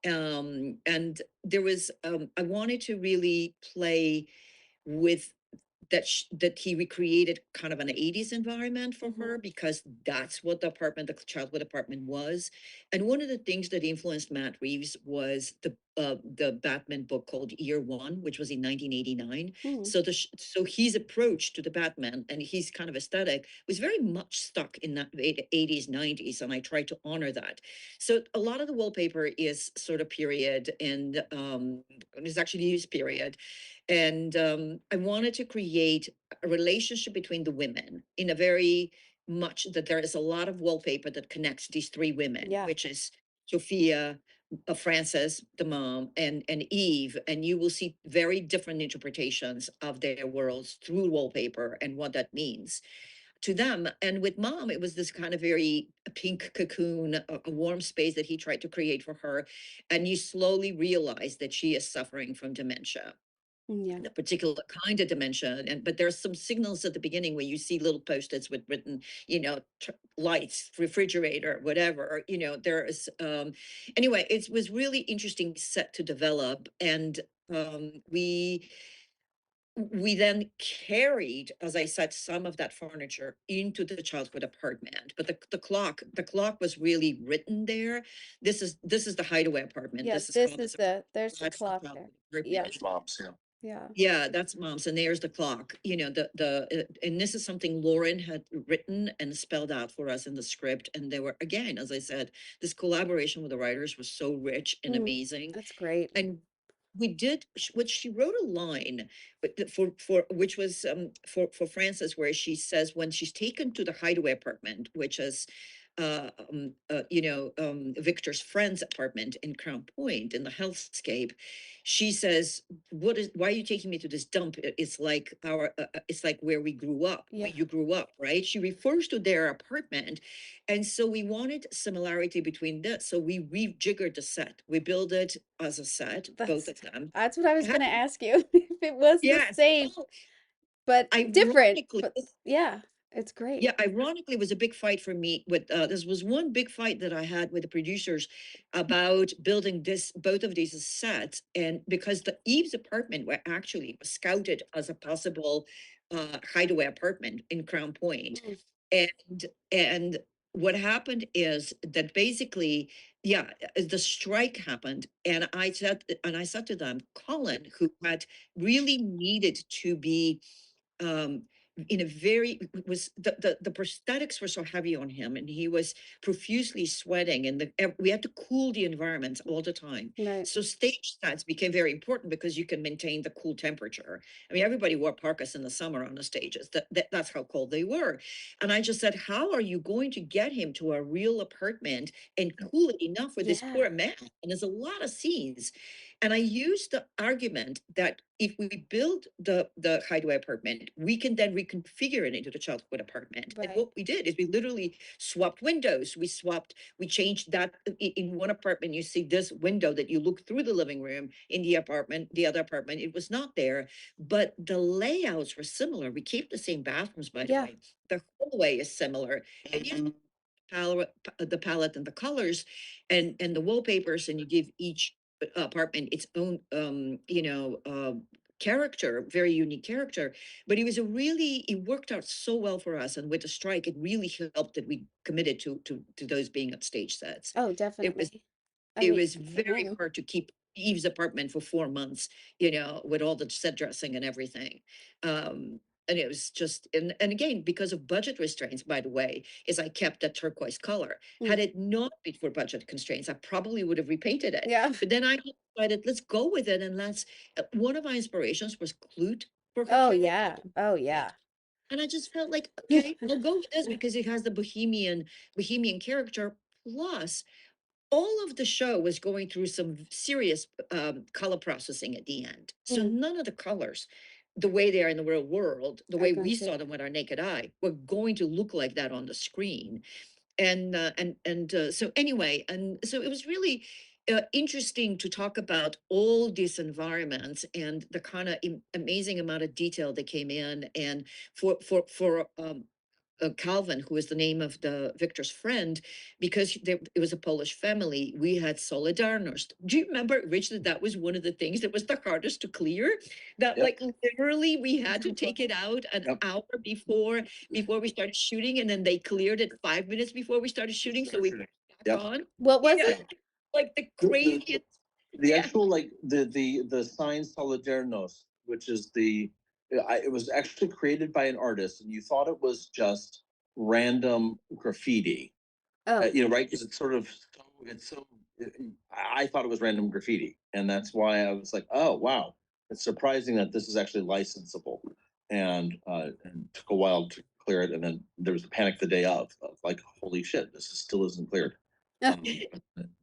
And there was, I wanted to really play with that he recreated kind of an 80s environment for Hmm. her because that's what the childhood apartment was. And one of the things that influenced Matt Reeves was the Batman book called Year One, which was in 1989. Hmm. So his approach to the Batman and his kind of aesthetic was very much stuck in that 80s, 90s, and I tried to honor that. So a lot of the wallpaper is sort of period, and it's actually his period. And I wanted to create a relationship between the women in a very much that there is a lot of wallpaper that connects these three women, Yeah. which is Sophia, Frances, the mom, and Eve. And you will see very different interpretations of their worlds through wallpaper and what that means to them. And with mom, it was this kind of very pink cocoon, a warm space that he tried to create for her. And you slowly realize that she is suffering from dementia, Yeah. a particular kind of dementia. And but there's some signals at the beginning where you see little post-its with written, lights, refrigerator, whatever. There is anyway, it was really interesting set to develop. And we then carried, as I said, some of that furniture into the childhood apartment. But the clock was really written there. This is the hideaway apartment. Yeah. This is This called is this there's the that's the clock there. childhood Yeah. apartment. Moms, yeah. Yeah. Yeah, that's mom's, and there's the clock. And this is something Lauren had written and spelled out for us in the script. And there were, again, as I said, this collaboration with the writers was so rich and Mm, amazing. that's great. And we did what she wrote a line, but for which was for Frances, where she says when she's taken to the hideaway apartment, which is Victor's friend's apartment in Crown Point in the hellscape, she says, why are you taking me to this dump? It's like it's like where we grew up, Yeah. where you grew up, right? She refers to their apartment. And so we wanted similarity between this. So we rejiggered the set. We built it as a set, both That's of them. that's what I was It had- gonna ask you. If it was the Yes. same, Well, but different. ironically, But yeah, it's great. yeah, ironically, it was a big fight for me with this was one big fight that I had with the producers about building both of these as sets. And because the Eve's apartment were actually was scouted as a possible hideaway apartment in Crown Point. Mm, And what happened is that basically, yeah, the strike happened. And I said to them, Colin, who had really needed to be um in a very was the prosthetics were so heavy on him, and he was profusely sweating, and we had to cool the environment all the time. right. So stage sets became very important because you can maintain the cool temperature. I mean, everybody wore parkas in the summer on the stages. That's how cold they were. And I just said, how are you going to get him to a real apartment and cool it enough for this Yeah. poor man? And there's a lot of scenes. And I used the argument that if we build the hideaway apartment, we can then reconfigure it into the childhood apartment. And Right. what we did is we literally swapped windows. We changed that in one apartment. You see this window that you look through the living room. In the other apartment, it was not there, but the layouts were similar. We keep the same bathrooms, by the Yeah. way. The hallway is similar. And you the palette and the colors and the wallpapers, and you give each apartment its own character, very unique character. But it worked out so well for us, and with the strike it really helped that we committed to those being on stage sets. Oh, It was definitely. I it mean, was for very him. hard to keep Eve's apartment for 4 months, with all the set dressing and everything. And it was just, and again, because of budget restraints, by the way, is I kept that turquoise color. Had Mm. it not been for budget constraints, I probably would have repainted it. Yeah. But then I decided, let's go with it. And one of my inspirations was Clute for her Oh, character. yeah. Oh, yeah. And I just felt like, okay, I'll go with this because it has the bohemian character. Plus, all of the show was going through some serious color processing at the end. So Mm. none of the colors, the way they are in the real world, the way we Gotcha. saw them with our naked eye, were going to look like that on the screen. So anyway, and so it was really interesting to talk about all these environments and the kind of amazing amount of detail that came in. And for Calvin, who is the name of the Victor's friend, because it was a Polish family, we had Solidarność. Do you remember, Rich, that was one of the things that was the hardest to clear? That Yep. like literally we had to take it out an Yep. hour before we started shooting, and then they cleared it 5 minutes before we started shooting, so we back Yep. on. What was Yeah, it? like the craziest. The Yeah. actual like the sign Solidarność, which is it was actually created by an artist, and you thought it was just random graffiti, Oh, right? Because I thought it was random graffiti, and that's why I was like, oh wow, it's surprising that this is actually licensable, and took a while to clear it, and then there was a panic the day of like, holy shit, still isn't cleared. Um,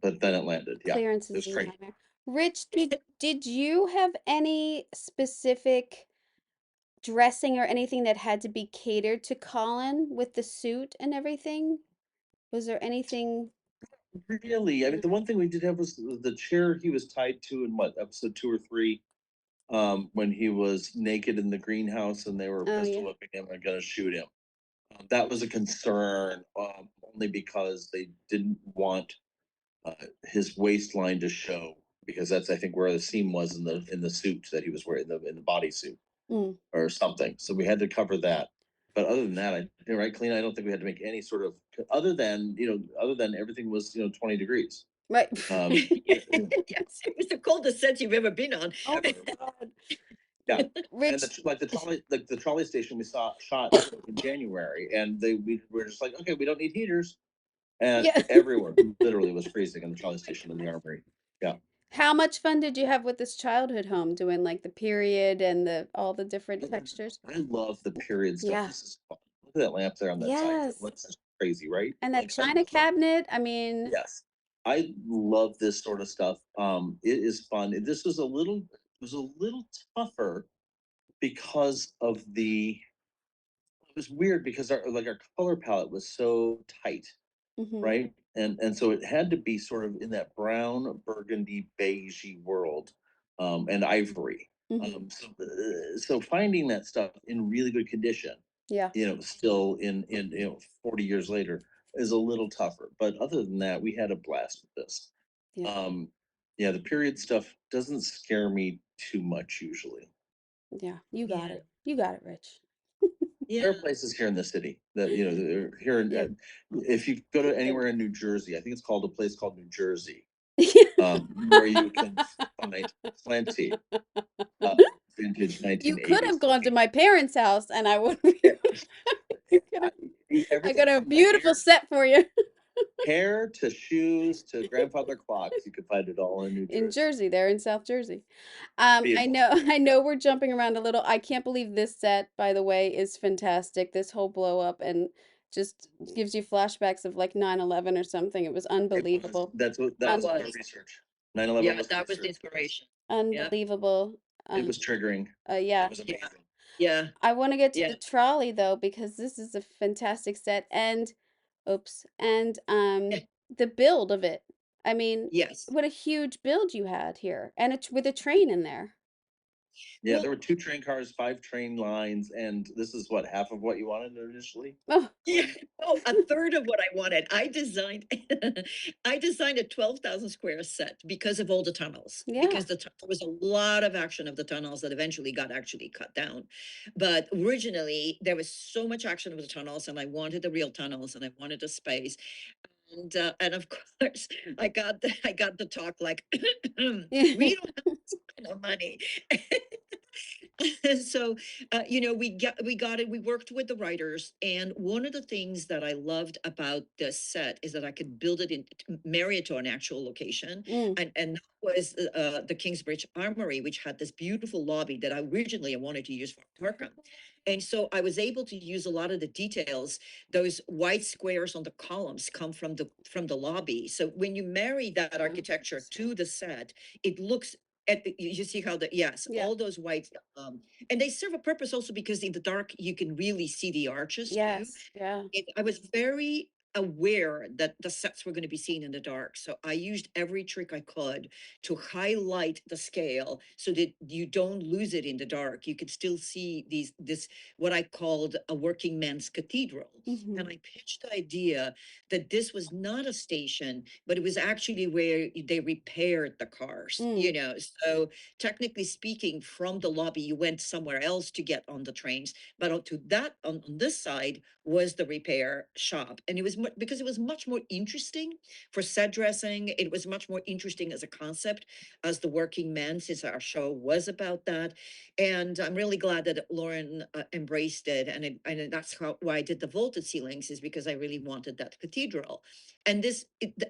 but then it landed. Yeah, clearance it is was a crazy. nightmare. Rich, did you have any specific dressing or anything that had to be catered to Colin with the suit and everything? Was there anything? Really, I mean, the one thing we did have was the chair he was tied to in what, episode 2 or 3, when he was naked in the greenhouse and they were Oh, pistol yeah. whipping him and gonna shoot him. That was a concern, only because they didn't want his waistline to show, because that's, I think, where the seam was in the suit that he was wearing, in the bodysuit Mm, or something. So we had to cover that. But other than that, you're right, Clean. I don't think we had to make any sort of, other than everything was 20 degrees. right. Yes, it was the coldest set you've ever been on. Oh my God. Yeah, and Rich, the trolley station we saw shot in January, and we were just like, okay, we don't need heaters, and yeah. everywhere literally was freezing in the trolley station in the armory. Yeah, How much fun did you have with this childhood home doing like the period and all the different textures? I love the period stuff. Yeah. This is fun. Look at that lamp there on that side. Yes. That's just crazy, right? And that Like, I china love- cabinet, I mean, Yes, I love this sort of stuff. It is fun. This was it was a little tougher because of it was weird because our color palette was so tight, mhm, right? And so it had to be sort of in that brown, burgundy, beigey world, and ivory. mhm. So finding that stuff in really good condition, Yeah. still in 40 years later, is a little tougher. But other than that, we had a blast with this. Yeah. Yeah, the period stuff doesn't scare me too much usually. Yeah. You got Yeah. it. You got it, Rich. There are Yeah. places here in the city that they're here in, Yeah. if you go to anywhere in New Jersey, I think it's called a place called New Jersey, Yeah. where you can find plenty of vintage You could 1980s have gone to looking. my parents' house and I would be I Everything got a from beautiful set for you hair to shoes to grandfather clocks, you can find it all in New in Jersey. Jersey, there in South Jersey. I Beautiful. know, I know we're jumping around a little. I can't believe this set, by the way, is fantastic. This whole blow up and just gives you flashbacks of like 9/11 or something. It was It was. unbelievable. That Um, was our research. 9/11 Yeah, was that was the closer. inspiration. Yep. Unbelievable. It was triggering. Yeah. It was Yeah. amazing. Yeah. I want to get to Yeah. the trolley though because this is a fantastic set and oops and the build of it. I mean, Yes. what a huge build you had here and it's with a train in there. Yeah, Well, there were 2 train cars, 5 train lines, and this is what, half of what you wanted initially? Oh, yeah. Oh, a third of what I wanted. I designed I designed a 12,000 square set because of all the tunnels. yeah. Because there was a lot of action of the tunnels that eventually got actually cut down. But originally there was so much action of the tunnels and I wanted the real tunnels and I wanted the space. And of course I got the talk like we don't have this kind of money. So we got it, we worked with the writers, and one of the things that I loved about this set is that I could build it in, marry it to an actual location, Mm, and that was the Kingsbridge Armory, which had this beautiful lobby that I originally wanted to use for Arkham. And so I was able to use a lot of the details. Those white squares on the columns come from the lobby. So when you marry that architecture to the set, it looks you see how yes, yeah. all those white, and they serve a purpose also because in the dark you can really see the arches too. Yes. Yeah. I was very aware that the sets were going to be seen in the dark. So I used every trick I could to highlight the scale so that you don't lose it in the dark. You could still see this, what I called a working man's cathedral. Hmm. And I pitched the idea that this was not a station, but it was actually where they repaired the cars, Mm, So technically speaking, from the lobby, you went somewhere else to get on the trains. But on this side was the repair shop. And it was because it was much more interesting for set dressing. It was much more interesting as a concept as the working men, since our show was about that. And I'm really glad that Lauren embraced it. And that's why I did the vaulted ceilings, is because I really wanted that cathedral. And the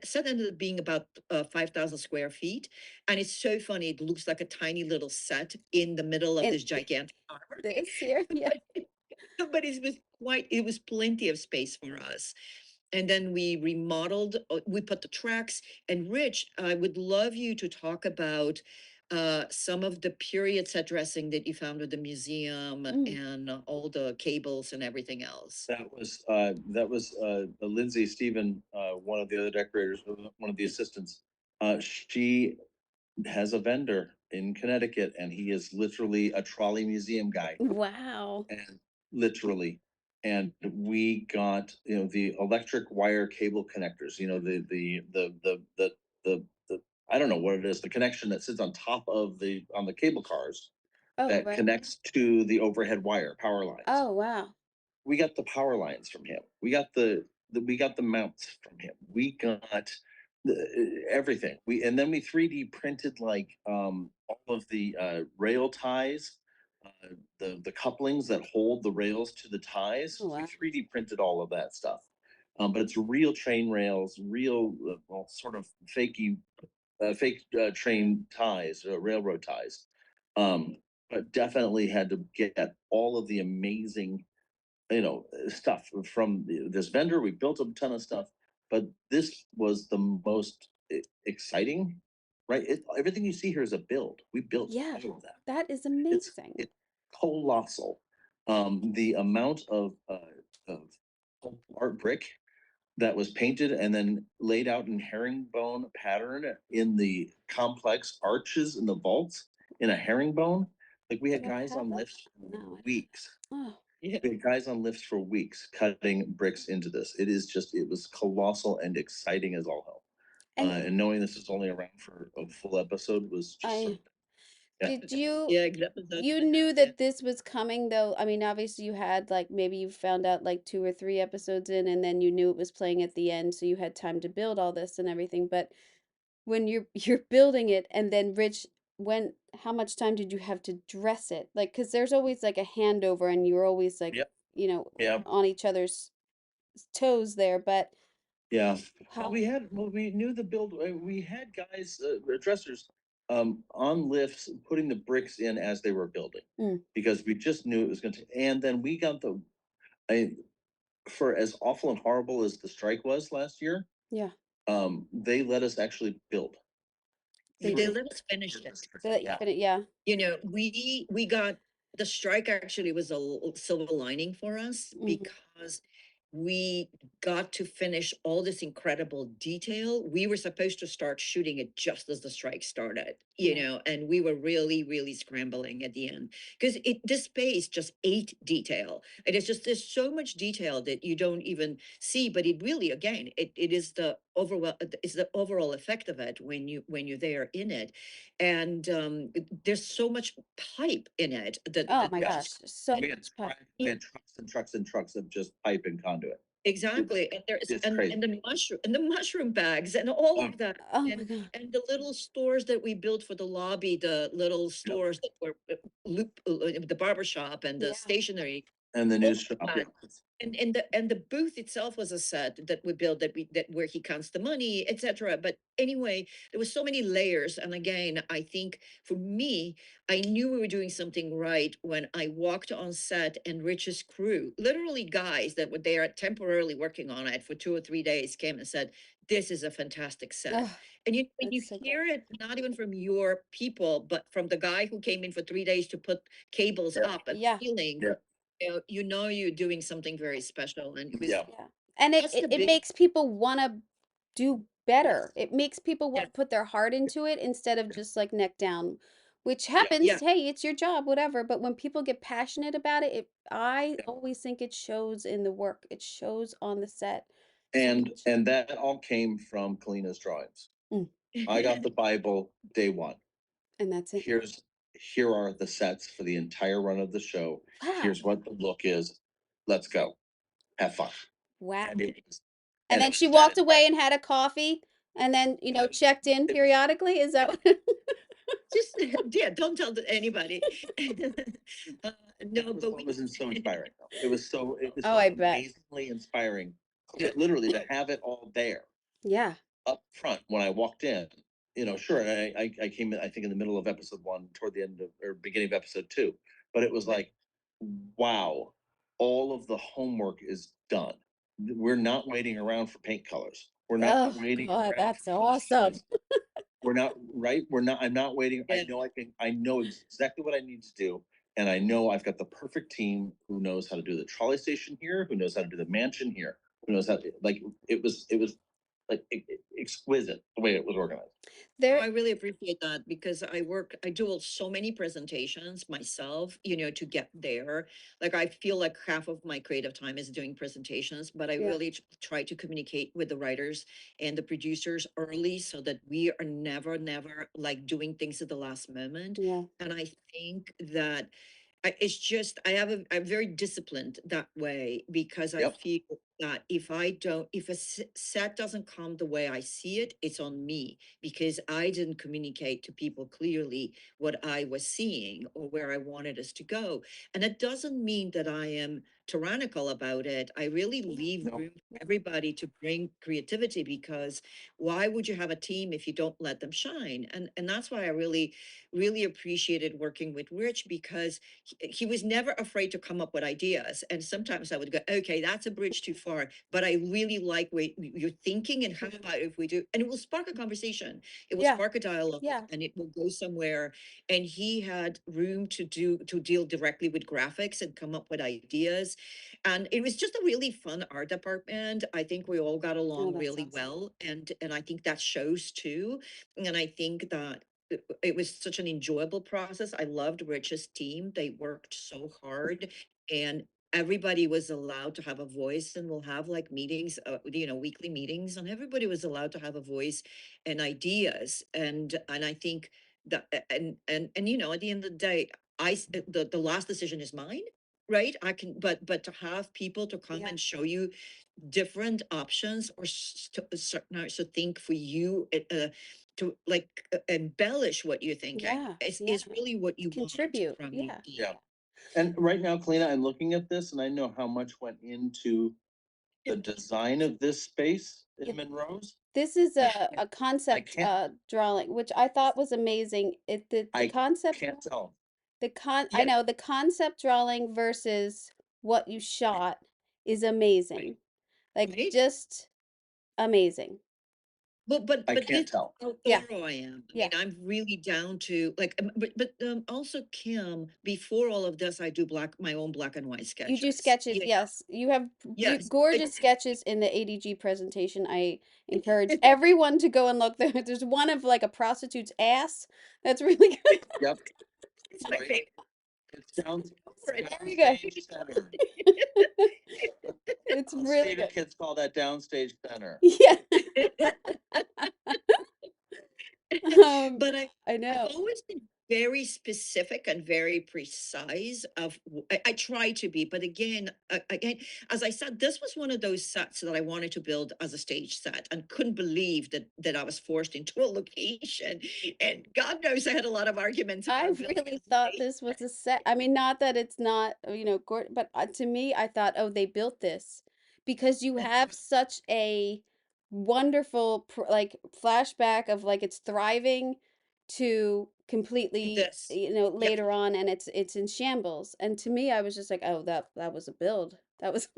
set ended up being about 5,000 square feet. And it's so funny. It looks like a tiny little set in the middle of and this gigantic armory. this here, yeah. But it was plenty of space for us. And then we remodeled, we put the tracks. And Rich, I would love you to talk about some of the period set dressing that you found at the museum Mm, and all the cables and everything else. That was Lindsay Stephen, one of the other decorators, one of the assistants. She has a vendor in Connecticut, and he is literally a trolley museum guy, wow. and literally. And we got, the electric wire cable connectors, the I don't know what it is, the connection that sits on top of on the cable cars Oh, that right. connects to the overhead wire power lines. Oh, wow. We got the power lines from him. We got we got the mounts from him. We got everything. And then we 3D printed like all of the rail ties, the couplings that hold the rails to the ties. Oh, We wow. 3D printed all of that stuff. But it's real train rails, real well, sort of fake train ties, railroad ties. But definitely had to get all of the amazing, stuff from this vendor. We built a ton of stuff, but this was the most exciting, right? Everything you see here is a build. We built Yeah, all of that. that is It's amazing. it's colossal. The amount of art brick that was painted and then laid out in herringbone pattern in the complex arches in the vaults in a herringbone. Like we Do had I guys have on that? lifts for No, I weeks. don't. Oh, Yeah. We had guys on lifts for weeks cutting bricks into this. It was colossal and exciting as all hell. and And knowing this is only around for a full episode was just I something. Yeah. did you Yeah, exactly. you knew that this was coming though? I mean, obviously you had like maybe you found out like 2 or 3 episodes in and then you knew it was playing at the end, so you had time to build all this and everything. But when you're building it and then Rich, when how much time did you have to dress it? Like, because there's always like a handover and you're always like, Yep. you know, Yeah. on each other's toes there, but Yeah. how We knew the build. We had guys, dressers, on lifts putting the bricks in as they were building, mm, because we just knew it was going to. And then we got I, for as awful and horrible as the strike was last year, yeah. they let us actually build. They They do. let us finish it. They let you Yeah. finish, yeah. You know, we got the strike actually was a silver lining for us Mhm. because we got to finish all this incredible detail. We were supposed to start shooting it just as the strike started, you Yeah. know, and we were really, really scrambling at the end because this space just ate detail. And it's just there's so much detail that you don't even see, but it really again, it is the overall effect of it when you're there in it. And there's so much pipe in it that Oh my Yeah. gosh, so We had, much pie. we had trucks and trucks and trucks of just pipe and conduit. exactly, and there's It's and crazy. the mushroom bags and all Oh, of that. Oh my god. And the little stores that we built for the lobby, the little stores that were the barber shop and the Yeah. stationery, and the all news of shop. that. Yeah. And the booth itself was a set that we built that where he counts the money, etc. But anyway, there was so many layers. And again, I think for me, I knew we were doing something right when I walked on set and Rich's crew, literally guys that were there temporarily working on it for 2 or 3 days, came and said, "This is a fantastic set." Oh, And when you that's so hear cool. it, not even from your people, but from the guy who came in for 3 days to put cables Yeah. up and Yeah. ceiling, Yeah. you know you're doing something very special. And it was Yeah. Yeah. And it, that's it, the it big makes people want to do better. yes, It makes people want yes, to put their heart into it instead of just like neck down, which Yeah. happens. yeah. Hey, it's your job, whatever. But when people get passionate about it, I Yeah. always think it shows in the work. It shows on the set so And much. and that all came from Kalina's drawings. Mm, I got the Bible day one. and that's it. Here are the sets for the entire run of the show. Wow. Here's what the look is. Let's go. Have fun. Wow. And it was And and it then was she that walked inspiring. away and had a coffee and then, checked in It was periodically. Is that what? Just yeah, don't tell anybody. uh, no, that was but what we was so inspiring. Though. It was Oh, so I bet. amazingly inspiring. Literally to have it all there Yeah. up front when I walked in. Sure, I came in, I think in the middle of episode one, toward the end of or beginning of episode two, but it was like, wow, all of the homework is done. We're not waiting around for paint colors. We're not Oh, waiting God, around that's for awesome. costumes. We're not right. We're not. I'm not waiting. yeah. I know exactly what I need to do, and I know I've got the perfect team who knows how to do the trolley station here, who knows how to do the mansion here, who knows how. Like it was like exquisite the way it was organized. There, I really appreciate that because I do so many presentations myself, to get there. Like I feel like half of my creative time is doing presentations, but I yeah, really try to communicate with the writers and the producers early so that we are never like doing things at the last moment. yeah, And I think that it's just I'm very disciplined that way because I Yep. feel that if a set doesn't come the way I see it, it's on me because I didn't communicate to people clearly what I was seeing or where I wanted us to go. And it doesn't mean that I am tyrannical about it. I really leave No. room for everybody to bring creativity because why would you have a team if you don't let them shine? And that's why I really appreciated working with Rich because he was never afraid to come up with ideas. And sometimes I would go, okay, that's a bridge too far, but I really like what you're thinking. And how about if we do, and it will spark a conversation, it will yeah, spark a dialogue yeah, and it will go somewhere. And he had room to deal directly with graphics and come up with ideas. And it was just a really fun art department. I think we all got oh, along that's really awesome. well. And I think that shows too. And I think that it was such an enjoyable process. I loved Rich's team. They worked so hard and everybody was allowed to have a voice and we'll have like meetings, weekly meetings and everybody was allowed to have a voice and ideas. And I think that, and at the end of the day, the last decision is mine. Right. But to have people to come Yeah, and show you different options or so think for you to like embellish what you're thinking yeah, is, yeah. is really what you want Contribute. from your Yeah, team. Yeah. And right now, Kalina, I'm looking at this and I know how much went into the design of this space yeah. in Monroe's. This is a, And a I concept can't drawing, which I thought was amazing. The I concept can't tell. I Yeah, know the concept drawing versus what you shot is right, amazing. Like right. just amazing. But I this can't is tell. how Yeah. thorough I am. I Yeah. mean, I'm really down to like, but also Kim. Before all of this, I do my own black and white You do sketches. sketches, yes. You have Yes, gorgeous sketches in the ADG presentation. I encourage everyone to go and look there. There's one of like a prostitute's ass. That's really good. Yep. it's my Right. favorite. It's down. Right. There you go. Downstage center. It's really Stephen good. kids call that downstage center. Yeah. But I I've know. always been very specific and very precise of I try to be, but again, as I said, this was one of those sets that I wanted to build as a stage set and couldn't believe that I was forced into a location. And God knows I had a lot of arguments I about building really a thought stage this was set. a set. I mean, not that it's not, but to me, I thought, oh, they built this because you have such a wonderful like flashback of like it's thriving to completely, This, yeah, later on, and it's in shambles. And to me, I was just like, oh, that was a build. That was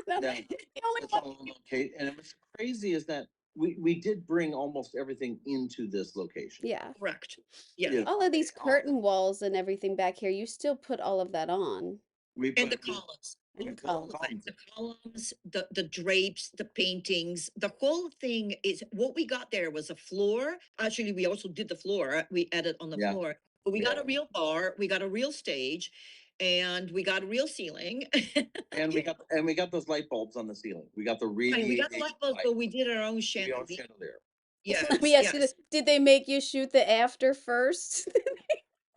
Yeah, the only it's one. all located. And what's crazy is that we did bring almost everything into this location. Yeah. correct. Yes. You All know, of these curtain walls and everything back here, you still put all of that on. we And the put columns. we And put All columns. of it. columns. The columns, the drapes, the paintings, the whole thing is what we got there was a floor. Actually, we also did the floor. We added on the Yeah. floor. But we got Yeah. a real bar, we got a real stage, and we got a real ceiling. And we got those light bulbs on the ceiling. We got the Right, we got the radiating light bulbs, light. but we did our own We own chandelier. chandelier. So let me Yes, ask you yes. this. Did they make you shoot the after first?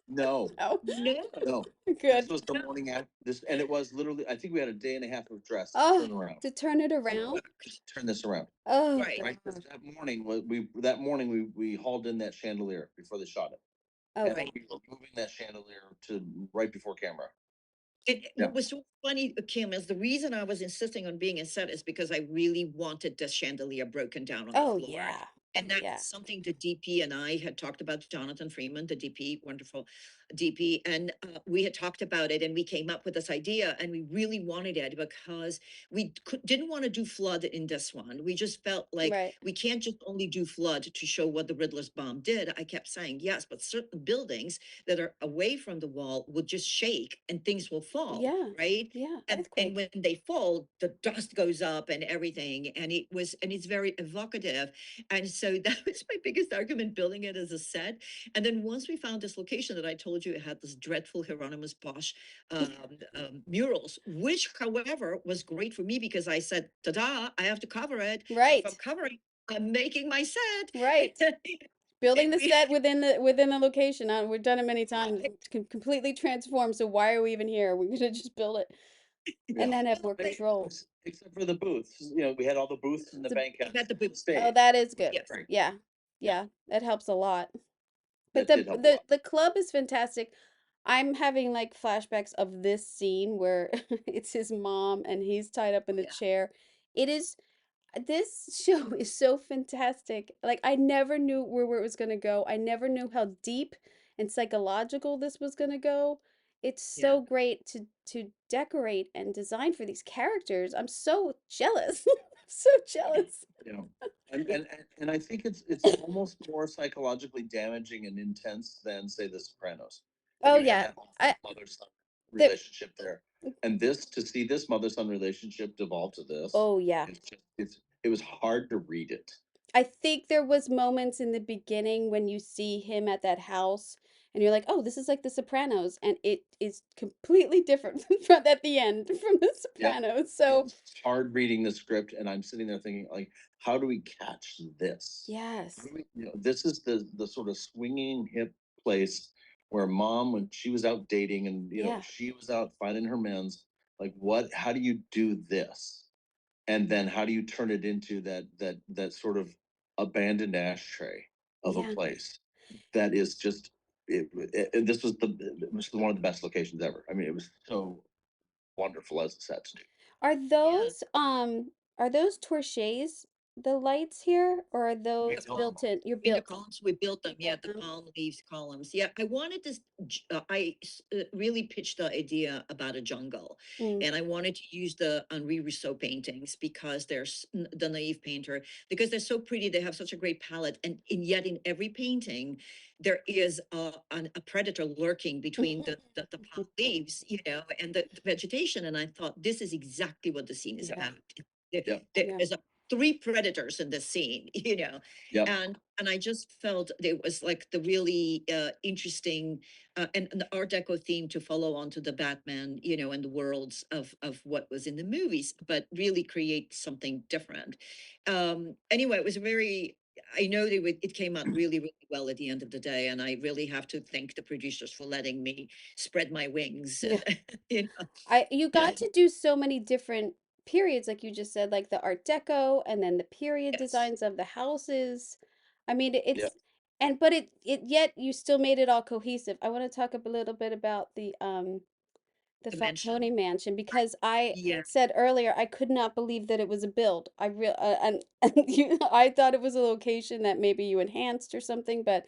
No, Oh, No, no. This good. was the morning after this, and it was literally. I think we had a day and a half of dress to Oh, turn around. to turn it around? correct. Turn this around. Oh, Right. Right. God. That morning we hauled in that chandelier before they shot it, and Okay. we were moving that chandelier to right before camera. Yeah. What was so funny, Kim, is the reason I was insisting on being in set is because I really wanted the chandelier broken down on the Oh, floor. yeah. And that's Yeah. something the DP and I had talked about, Jonathan Freeman, the DP, wonderful DP. And we had talked about it and we came up with this idea and we really wanted it because didn't want to do flood in this one. We just felt like Right. we can't just only do flood to show what the Riddler's bomb did. I kept saying, yes, but certain buildings that are away from the wall would just shake and things will fall. Yeah. Right. Yeah. And Earthquake. when they fall, the dust goes up and everything. And it's very evocative. And so that was my biggest argument building it as a set. And then once we found this location that I told you it had this dreadful Hieronymus Bosch murals, which, however, was great for me because I said, ta-da, I have to cover it. Right. If I'm covering, I'm making my set. Right. Building the we- set within the location. We've done it many times. It's completely transformed. So why are we even here? We could have just built it and then have more control. Except for the booths, we had all the booths in the The- bank We had the booths. stage. Oh, that is good. Yes. Right. Yeah. Yeah. That helps a lot. But That did help a lot. the club is fantastic. I'm having like flashbacks of this scene where it's his mom and he's tied up in the Yeah. chair. It is This show is so fantastic. Like I never knew where it was going to go. I never knew how deep and psychological this was going to go. It's so great to decorate and design for these characters. I'm so jealous. So jealous. And I think it's almost more psychologically damaging and intense than say The Sopranos. Oh You had yeah. that I mother-son the relationship there, and to see this mother-son relationship devolve to this, Oh yeah. it was hard to read it. I think there was moments in the beginning when you see him at that house and you're like, "Oh, this is like The Sopranos," and it is completely different from at the end from The Yeah. Sopranos. So It's hard reading the script, and I'm sitting there thinking, like, how do we catch this? yes. How do this is the sort of swinging hip place where mom, when she was out dating and Yeah. she was out finding her men's, like, how do you do this? And then how do you turn it into that sort of abandoned ashtray of Yeah. a place that is just this was one of the best locations ever. I mean, it was so wonderful as a set to do. Are those torches the lights here, or are The those built columns. in? You're In the built. columns, we built them. Yeah, the Um, palm leaves columns. Yeah, I wanted this. Really pitched the idea about a jungle, mm, and I wanted to use the Henri Rousseau paintings because the naive painter, because they're so pretty. They have such a great palette, and yet in every painting, there is a predator lurking between the palm leaves, and the vegetation. And I thought this is exactly what the scene is yeah, about. There, Yeah. yeah, there's three predators in the scene, Yeah. and I just felt it was like the really interesting and the Art Deco theme to follow on to the Batman, and the worlds of what was in the movies, but really create something different. Anyway, it was very. I know it came out really, really well at the end of the day, and I really have to thank the producers for letting me spread my wings. yeah. you know, You got and to do so many different periods, like you just said, like the Art Deco and then the period yes, designs of the houses. I mean, Yeah. but it yet you still made it all cohesive. I want to talk a little bit about the dimension. Falcone Mansion because I Yeah, said earlier I could not believe that it was a build. I real and I thought it was a location that maybe you enhanced or something, but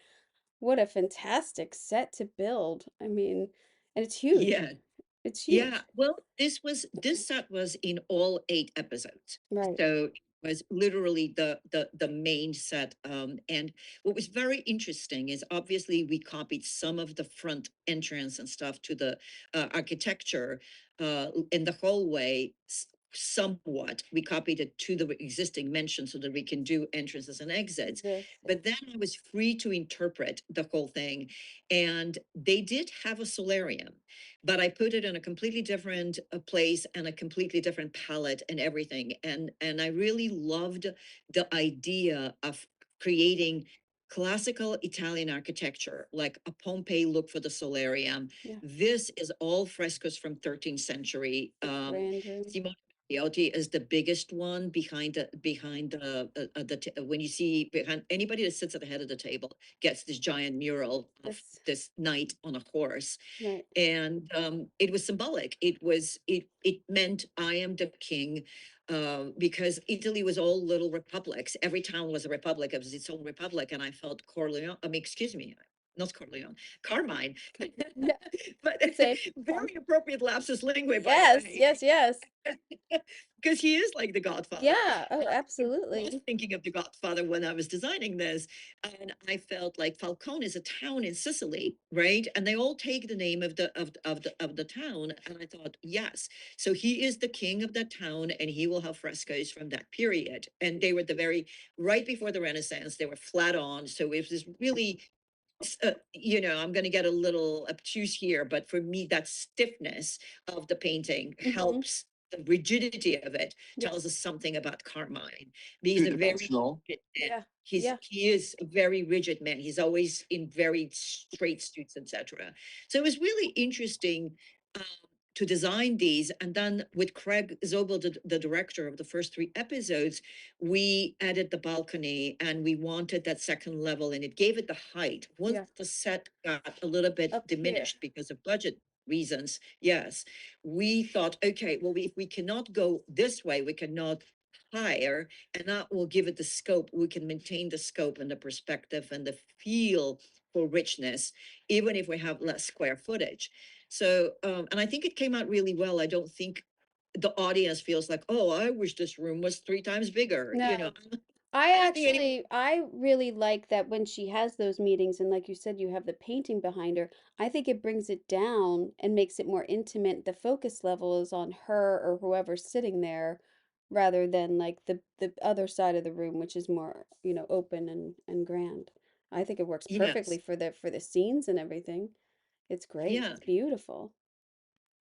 what a fantastic set to build. I mean, and it's huge. yeah. It's Yeah, huge. well, this set was in all 8 episodes. Right. So it was literally the main set. And what was very interesting is obviously we copied some of the front entrance and stuff to the architecture in the hallway. Somewhat, we copied it to the existing mansion so that we can do entrances and exits. This, yeah. But then I was free to interpret the whole thing, and they did have a solarium, but I put it in a completely different place and a completely different palette and everything. And I really loved the idea of creating classical Italian architecture, like a Pompeii look for the solarium. Yeah. This is all frescoes from 13th century. The grandeur. Simone Ghioti is the biggest one when you see behind anybody that sits at the head of the table gets this giant mural of This, this knight on a horse, right. and it was symbolic. It meant I am the king, because Italy was all little republics. Every town was a republic. It was its own republic, and I felt Corleone. I mean, excuse me, not Corleone, Carmine. Yeah. But Same. very appropriate lapsus linguae, by the Yes, way, yes, yes. because he is like the Godfather. Yeah. Oh, I was absolutely. thinking of the Godfather when I was designing this, and I felt like Falcone is a town in Sicily, right? And they all take the name of the town, and I thought, yes, so he is the king of that town, and he will have frescoes from that period. And they were the very right before the Renaissance. They were flat on, so it was really I'm going to get a little obtuse here, but for me, that stiffness of the painting Hmm. helps. The rigidity of it Yeah. tells us something about Carmine. He's a very Two-dimensional. rigid man. Yeah. He's Yeah. he is a very rigid man. He's always in very straight suits, etc. So it was really interesting um, to design these. And then with Craig Zobel, the director of the first 3 episodes, we added the balcony and we wanted that second level, and it gave it the height. Once Yeah. the set got a little bit Up here. diminished because of budget reasons, yes, we thought, okay, well, if we cannot go this way, we cannot higher, and that will give it the scope. We can maintain the scope and the perspective and the feel for richness, even if we have less square footage. So, and I think it came out really well. I don't think the audience feels like, oh, I wish this room was 3 times bigger. No. I don't think any. I really like that when she has those meetings and like you said, you have the painting behind her. I think it brings it down and makes it more intimate. The focus level is on her or whoever's sitting there rather than like the other side of the room, which is more, open and grand. I think it works perfectly Yes. for the scenes and everything. It's great. Yeah. It's beautiful.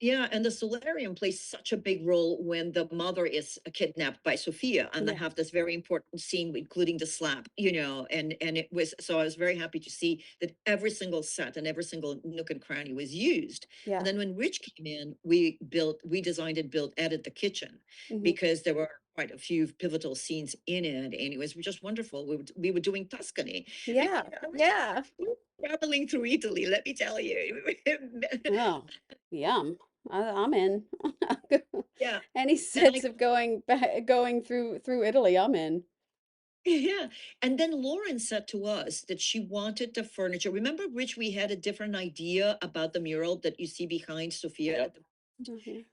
Yeah, and the solarium plays such a big role when the mother is kidnapped by Sophia, and they Yeah. have this very important scene, including the slap, and it was so I was very happy to see that every single set and every single nook and cranny was used. And Yeah. then when Rich came in, we designed and built, added the kitchen Hmm. because there were quite a few pivotal scenes in it, and it was just wonderful. We were doing Tuscany. Yeah. I was Yeah. traveling through Italy, let me tell you. Oh, yum. I'm in. Yeah. Any And I sense of going through Italy, I'm in. Yeah. And then Lauren said to us that she wanted the furniture. Remember, Rich, we had a different idea about the mural that you see behind Sophia Yep. at the Mhm.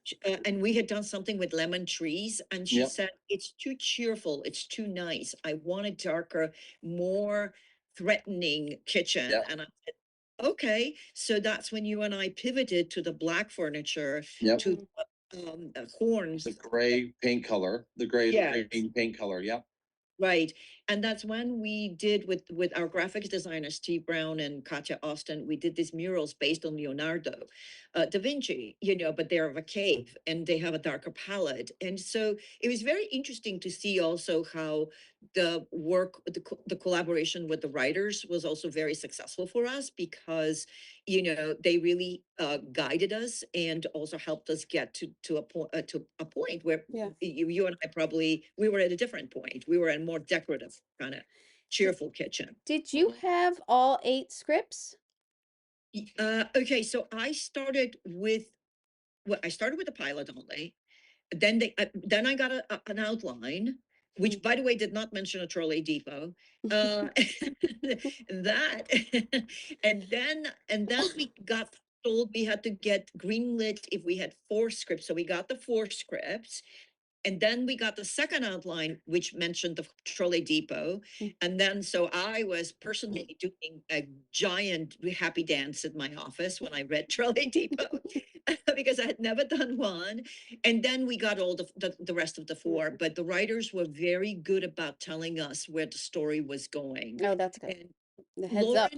and we had done something with lemon trees, and she Yep. said, it's too cheerful, it's too nice. I want a darker, more threatening kitchen. Yep. And I said, okay. So that's when you and I pivoted to the black furniture, Yep. to horns. The gray paint color, the gray Yeah. green paint color. Yep. Right. And that's when we did with our graphics designers, Steve Brown and Katja Austin, we did these murals based on Leonardo da Vinci, but they're of a cave and they have a darker palette. And so it was very interesting to see also how the work, the collaboration with the writers was also very successful for us because, they really guided us and also helped us get to a point where Yeah. you and I probably, we were at a different point. We were in more decorative kind of cheerful kitchen. Did you have all 8 scripts? Okay, so I started with the pilot only. Then I got an outline, which by the way did not mention a trolley depot. Uh, that and then we got told we had to get greenlit if we had 4 scripts. So we got the 4 scripts. And then we got the second outline, which mentioned the trolley depot. And then, so I was personally doing a giant happy dance in my office when I read trolley depot because I had never done one. And then we got all the rest of the 4, but the writers were very good about telling us where the story was going. Oh, that's good. And The heads up.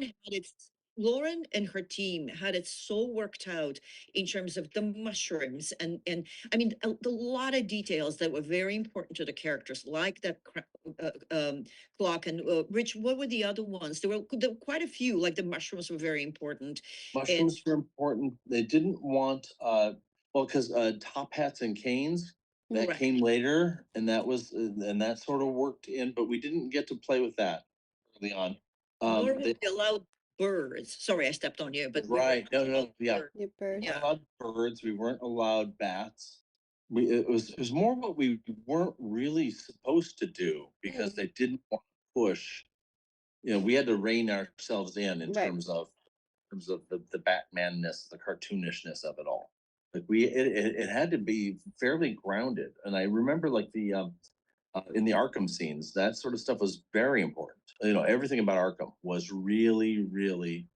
Lauren and her team had it so worked out in terms of the mushrooms and I mean a lot of details that were very important to the characters, like that clock. And Rich, what were the other ones? There were quite a few. Like the mushrooms were very important. Mushrooms were important. They didn't want because top hats and canes that Right. came later, and that sort of worked in, but we didn't get to play with that early on. Nor They, would we allow birds. Sorry, I stepped on you, but right? No, yeah. Your bird. Yeah. Allowed birds. We weren't allowed bats. It was more what we weren't really supposed to do because they didn't want to push. We had to rein ourselves in Right. terms of the Batmanness, the cartoonishness of it all. Like it had to be fairly grounded. And I remember like in the Arkham scenes, that sort of stuff was very important. Everything about Arkham was really, really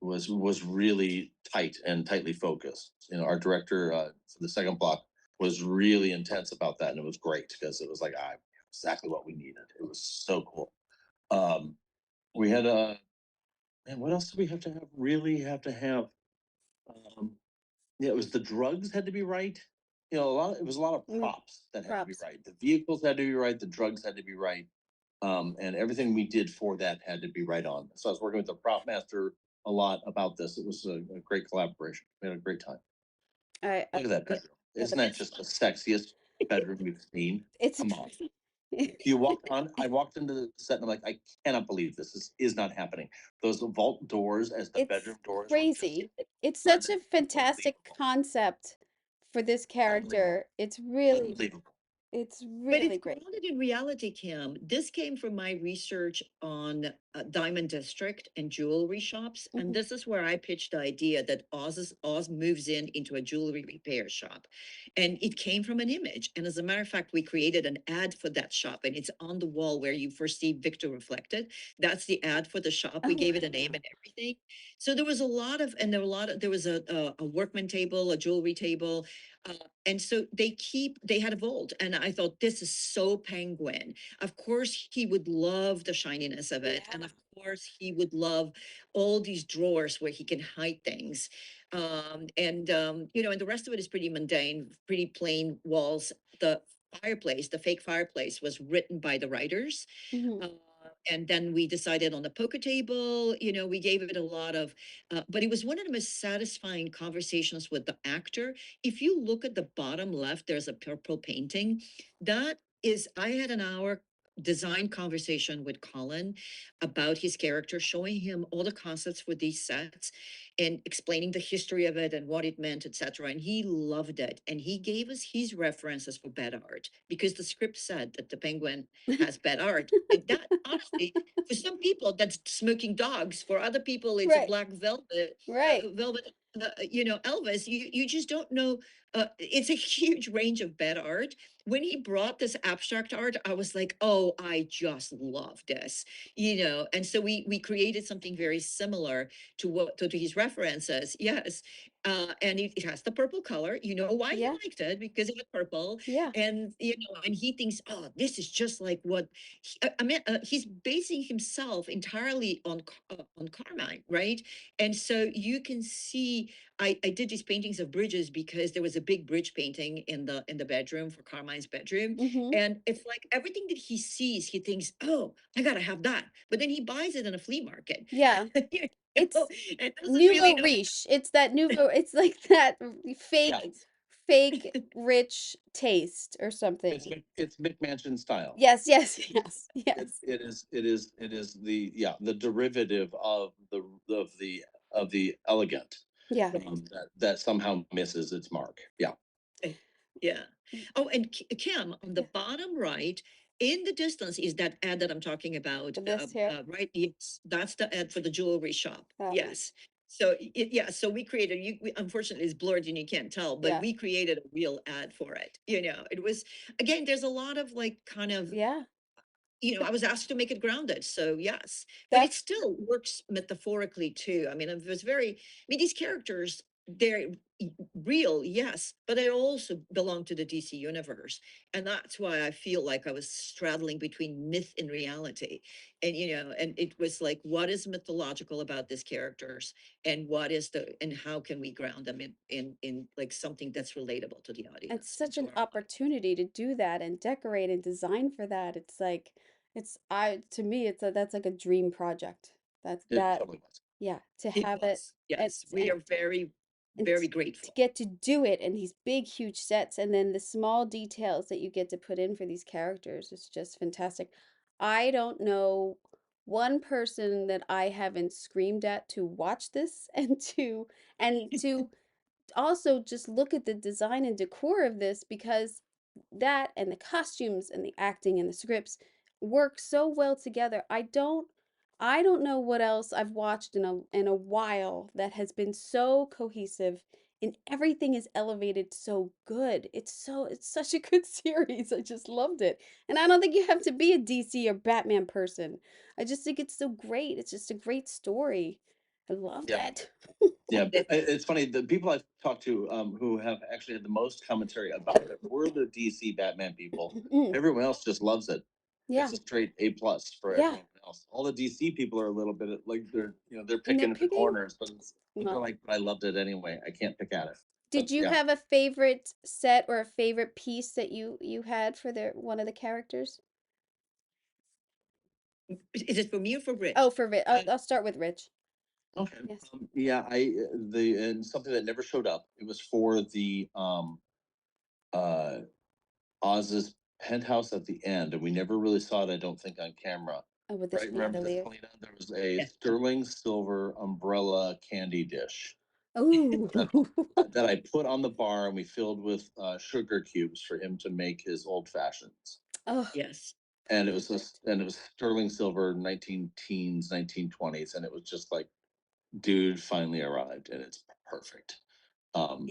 was really tight and tightly focused. Our director for the second block was really intense about that, and it was great because it was like exactly what we needed. It was so cool. We had man, what else do we have to have? Really have to have? Um, yeah, it was the drugs had to be right. It was a lot of props that had to be Props. right. The vehicles had to be right. The drugs had to be right. And everything we did for that had to be right on. So I was working with the prop master a lot about this. It was a great collaboration. We had a great time. I Look at that bedroom. Isn't that just the sexiest bedroom we've seen? It's Come on. I walked into the set and I'm like, I cannot believe this is not happening. Those vault doors as the it's bedroom doors. crazy. It's such a fantastic concept for this character. It's really Unbelievable. But really it's great. grounded in reality, Kim. This came from my research on Diamond District and jewelry shops. And this is where I pitched the idea that Oz moves into a jewelry repair shop. And it came from an image. And as a matter of fact, we created an ad for that shop, and it's on the wall where you first see Victor reflected. That's the ad for the shop. We gave it a name and everything. So there was there was a workman table, a jewelry table. And so they had a vault, and I thought, this is so Penguin. Of course, he would love the shininess of it. And of course, he would love all these drawers where he can hide things. And the rest of it is pretty mundane, pretty plain walls. The fireplace, the fake fireplace, was written by the writers. And then we decided on the poker table. We gave it a lot of, but it was one of the most satisfying conversations with the actor. If you look at the bottom left, there's a purple painting. I had an hour design conversation with Colin about his character, showing him all the concepts for these sets and explaining the history of it and what it meant, etc. And he loved it. And he gave us his references for bad art because the script said that the penguin has bad art. And that honestly, for some people, that's smoking dogs. For other people, it's a Right. black velvet, Right. Elvis. You just don't know. It's a huge range of bad art. When he brought this abstract art, I was like, oh, I just love this, And so we created something very similar to his references. Yes. And it has the purple color. You know why he Yeah. liked it? Because of the purple. Yeah. And and he thinks, oh, this is just like what I mean, he's basing himself entirely on Carmine, right? And so you can see I did these paintings of bridges because there was a big bridge painting in the bedroom for Carmine's bedroom. Mm-hmm. And it's like everything that he sees, he thinks, oh, I gotta have that. But then he buys it in a flea market. Yeah. It's And doesn't really nouveau know. riche. It's that nouveau. It's like that Yeah, fake rich taste or something. it's McMansion style. Yes. Yes. Yes. It, Yes. it is the the derivative of the elegant Yeah. that somehow misses its mark. Yeah. Yeah. Oh, and Kim, on the bottom right, in the distance is that ad that I'm talking about. This here. Right? Yes, that's the ad for the jewelry shop. That one. Yes. So yeah, so we created. Unfortunately, it's blurred and you can't tell, but Yeah. we created a real ad for it. It was again. There's a lot of like kind of Yeah. I was asked to make it grounded. So yes, but it still works metaphorically too. I mean, it was these characters, they're real, yes, but they also belong to the DC universe. And that's why I feel like I was straddling between myth and reality. And it was like, what is mythological about these characters and how can we ground them in like something that's relatable to the audience? It's such and an to our opportunity to do that and decorate and design for that. It's like to me that's like a dream project. It totally was. Yeah, to It have it was. Yes, we are very, and very to grateful. get to do it in these big huge sets and then the small details that you get to put in for these characters is just fantastic. I don't know one person that I haven't screamed at to watch this and to also just look at the design and decor of this because that and the costumes and the acting and the scripts work so well together. I don't know what else I've watched in a while that has been so cohesive and everything is elevated so good. It's such a good series. I just loved it. And I don't think you have to be a DC or Batman person. I just think it's so great. It's just a great story. I loved Yeah. it. Yeah, it's funny. The people I've talked to who have actually had the most commentary about it were the DC Batman people. Mm, Everyone else just loves it. yeah. It's a straight A plus for Yeah. everyone else. All the DC people are a little bit like they're And they're picking at the picking. corners, but they're Well, like, I loved it anyway. I can't pick at it. But did you yeah, have a favorite set or a favorite piece that you had for one of the characters? Is it for me or for Rich? Oh, for Rich. I'll start with Rich. okay. Yes. Yeah, and something that never showed up. It was for the uh Oz's penthouse at the end, and we never really saw it, I don't think, on camera. Oh, with the Right? Remember this, chandelier. Kalina? There was a Yes. sterling silver umbrella candy dish Ooh. that I put on the bar, and we filled with sugar cubes for him to make his old fashions. Oh, Yes. And it was sterling silver, 19 teens, 1920s, and it was just like, dude finally arrived, and it's perfect. Um,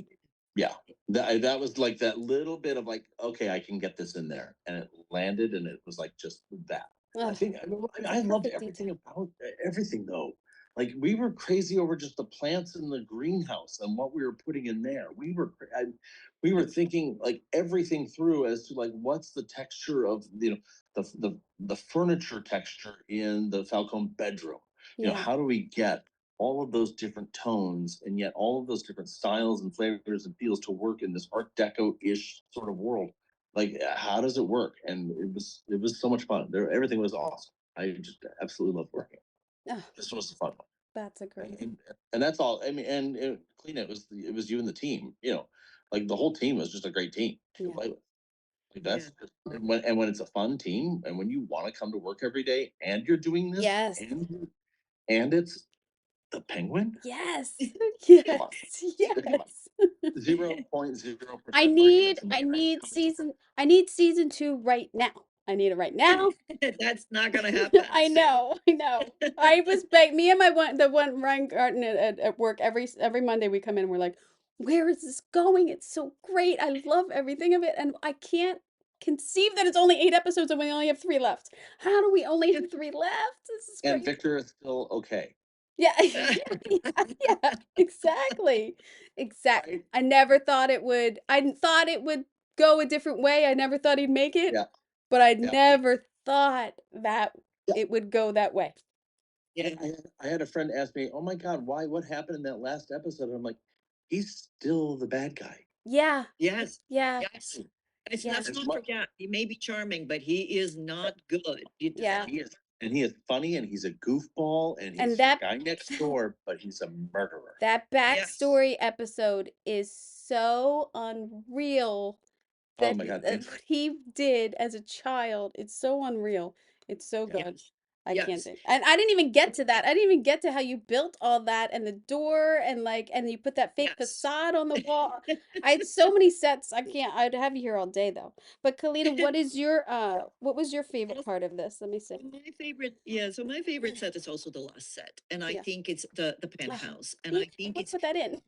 yeah, that was like that little bit of like, okay, I can get this in there, and it landed, and it was like just that. I oh, think it's I a loved perfect everything detail. about everything though. Like we were crazy over just the plants in the greenhouse and what we were putting in there. We were thinking like everything through as to like what's the texture of the furniture texture in the Falcone bedroom. Yeah. How do we get all of those different tones and yet all of those different styles and flavors and feels to work in this Art Deco-ish sort of world? Like, how does it work? And it was so much fun. Everything was awesome. I just absolutely loved working. Oh, This was a fun one. that's a great. And that's all. I mean, and Clean, it was you and the team. Like the whole team was just a great team to Yeah. play with. Like that's and when it's a fun team, and when you want to come to work every day, and you're doing this, Yes. and it's the Penguin. Yes. Come on. Yes. Come on. Yes. 0.0% I need season 2 right now. I need it right now. That's not gonna happen. I know. I was me and the one Ryan Garten at work every Monday we come in and we're like, where is this going? It's so great. I love everything of it, and I can't conceive that it's only 8 episodes and we only have 3 left. How do we only have 3 left? This is And great. Victor is still okay. Yeah, exactly. Right? I never thought it would. I thought it would go a different way. I never thought he'd make it, Yeah. but I Yeah. never thought that Yeah. it would go that way. Yeah. I had a friend ask me, "Oh my God, what happened in that last episode?" And I'm like, "He's still the bad guy." Yeah, Yes. yeah, Yes. Let's yeah, not forget, he may be charming, but he is not good. yeah. He is, and he is funny, and he's a goofball, and And he's the guy next door, but he's a murderer. that backstory episode is so unreal Oh that my God. what he did as a child. It's so unreal. It's so good. Yes. I can't Yes. think. And I didn't even get to that. I didn't even get to how you built all that and the door and and you put that fake Yes. facade on the wall. I had so many sets. I'd have you here all day though. But Kalina, what was your favorite part of this? Let me see. My favorite, so my favorite set is also the last set, and I Yeah. think it's the penthouse, and I think Let's it's put that in.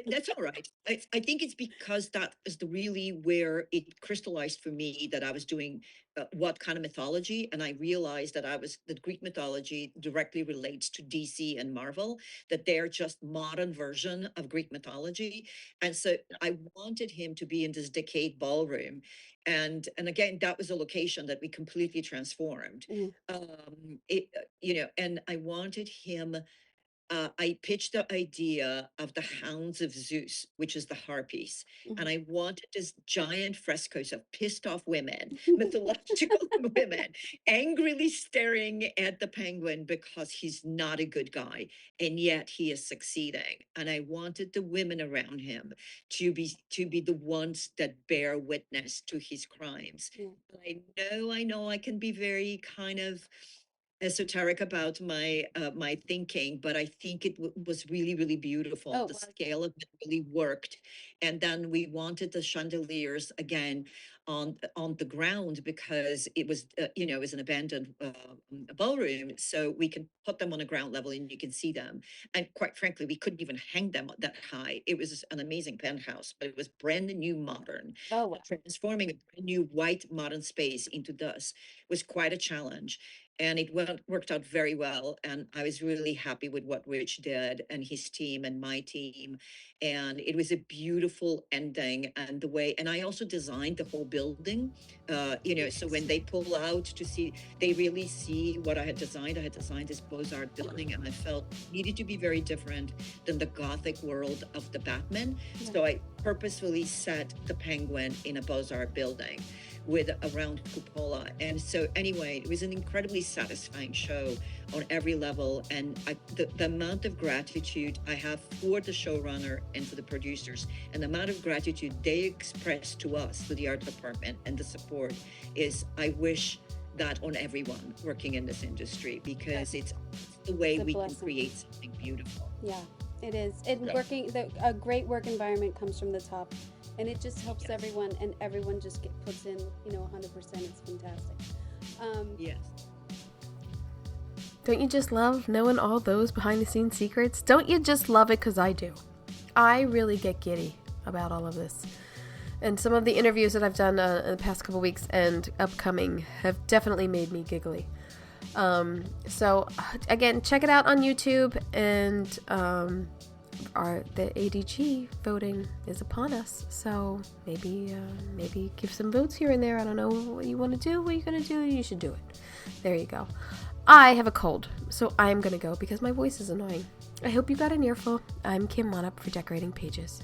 that's all right. I think it's because that is really where it crystallized for me that I was doing what kind of mythology, and I realized that Greek mythology directly relates to DC and Marvel, that they're just modern version of Greek mythology, and so I wanted him to be in this decayed ballroom, and again that was a location that we completely transformed. Mhm. And I wanted him. I pitched the idea of the Hounds of Zeus, which is the harpies. And I wanted this giant frescoes of pissed off women, mythological women, angrily staring at the penguin because he's not a good guy. And yet he is succeeding. And I wanted the women around him to be the ones that bear witness to his crimes. I know I can be very kind of esoteric about my thinking, but I think it was really beautiful. Oh, The wow. scale of it really worked, and then we wanted the chandeliers again on the ground because it was it was an abandoned ballroom, so we can put them on a ground level and you can see them. And quite frankly, we couldn't even hang them that high. It was an amazing penthouse, but it was brand new modern. Oh, wow. Transforming a brand new white modern space into this was quite a challenge, and it worked out very well. And I was really happy with what Rich did and his team and my team. And it was a beautiful ending. And I also designed the whole building, so when they pull out to see, they really see what I had designed. I had designed this Beaux-Arts building, and I felt it needed to be very different than the Gothic world of the Batman. Yeah. So I purposefully set the penguin in a Beaux-Arts building with a round cupola. And so anyway, it was an incredibly satisfying show on every level. And the amount of gratitude I have for the showrunner and for the producers, and the amount of gratitude they express to us, to the art department, and the support is, I wish that on everyone working in this industry, because it's the way we can create something beautiful. Yeah, it is. And a great work environment comes from the top. And it just helps everyone, and everyone just puts in, 100%. It's fantastic. Yes. Don't you just love knowing all those behind the scenes secrets? Don't you just love it? Because I do. I really get giddy about all of this. And some of the interviews that I've done in the past couple weeks and upcoming have definitely made me giggly. So again, check it out on YouTube, and the ADG voting is upon us, so maybe give some votes here and there. I don't know what you want to do. What are you going to do? You should do it. There you go. I have a cold, so I am going to go because my voice is annoying. I hope you got an earful. I'm Kim Wannop for Decorating Pages.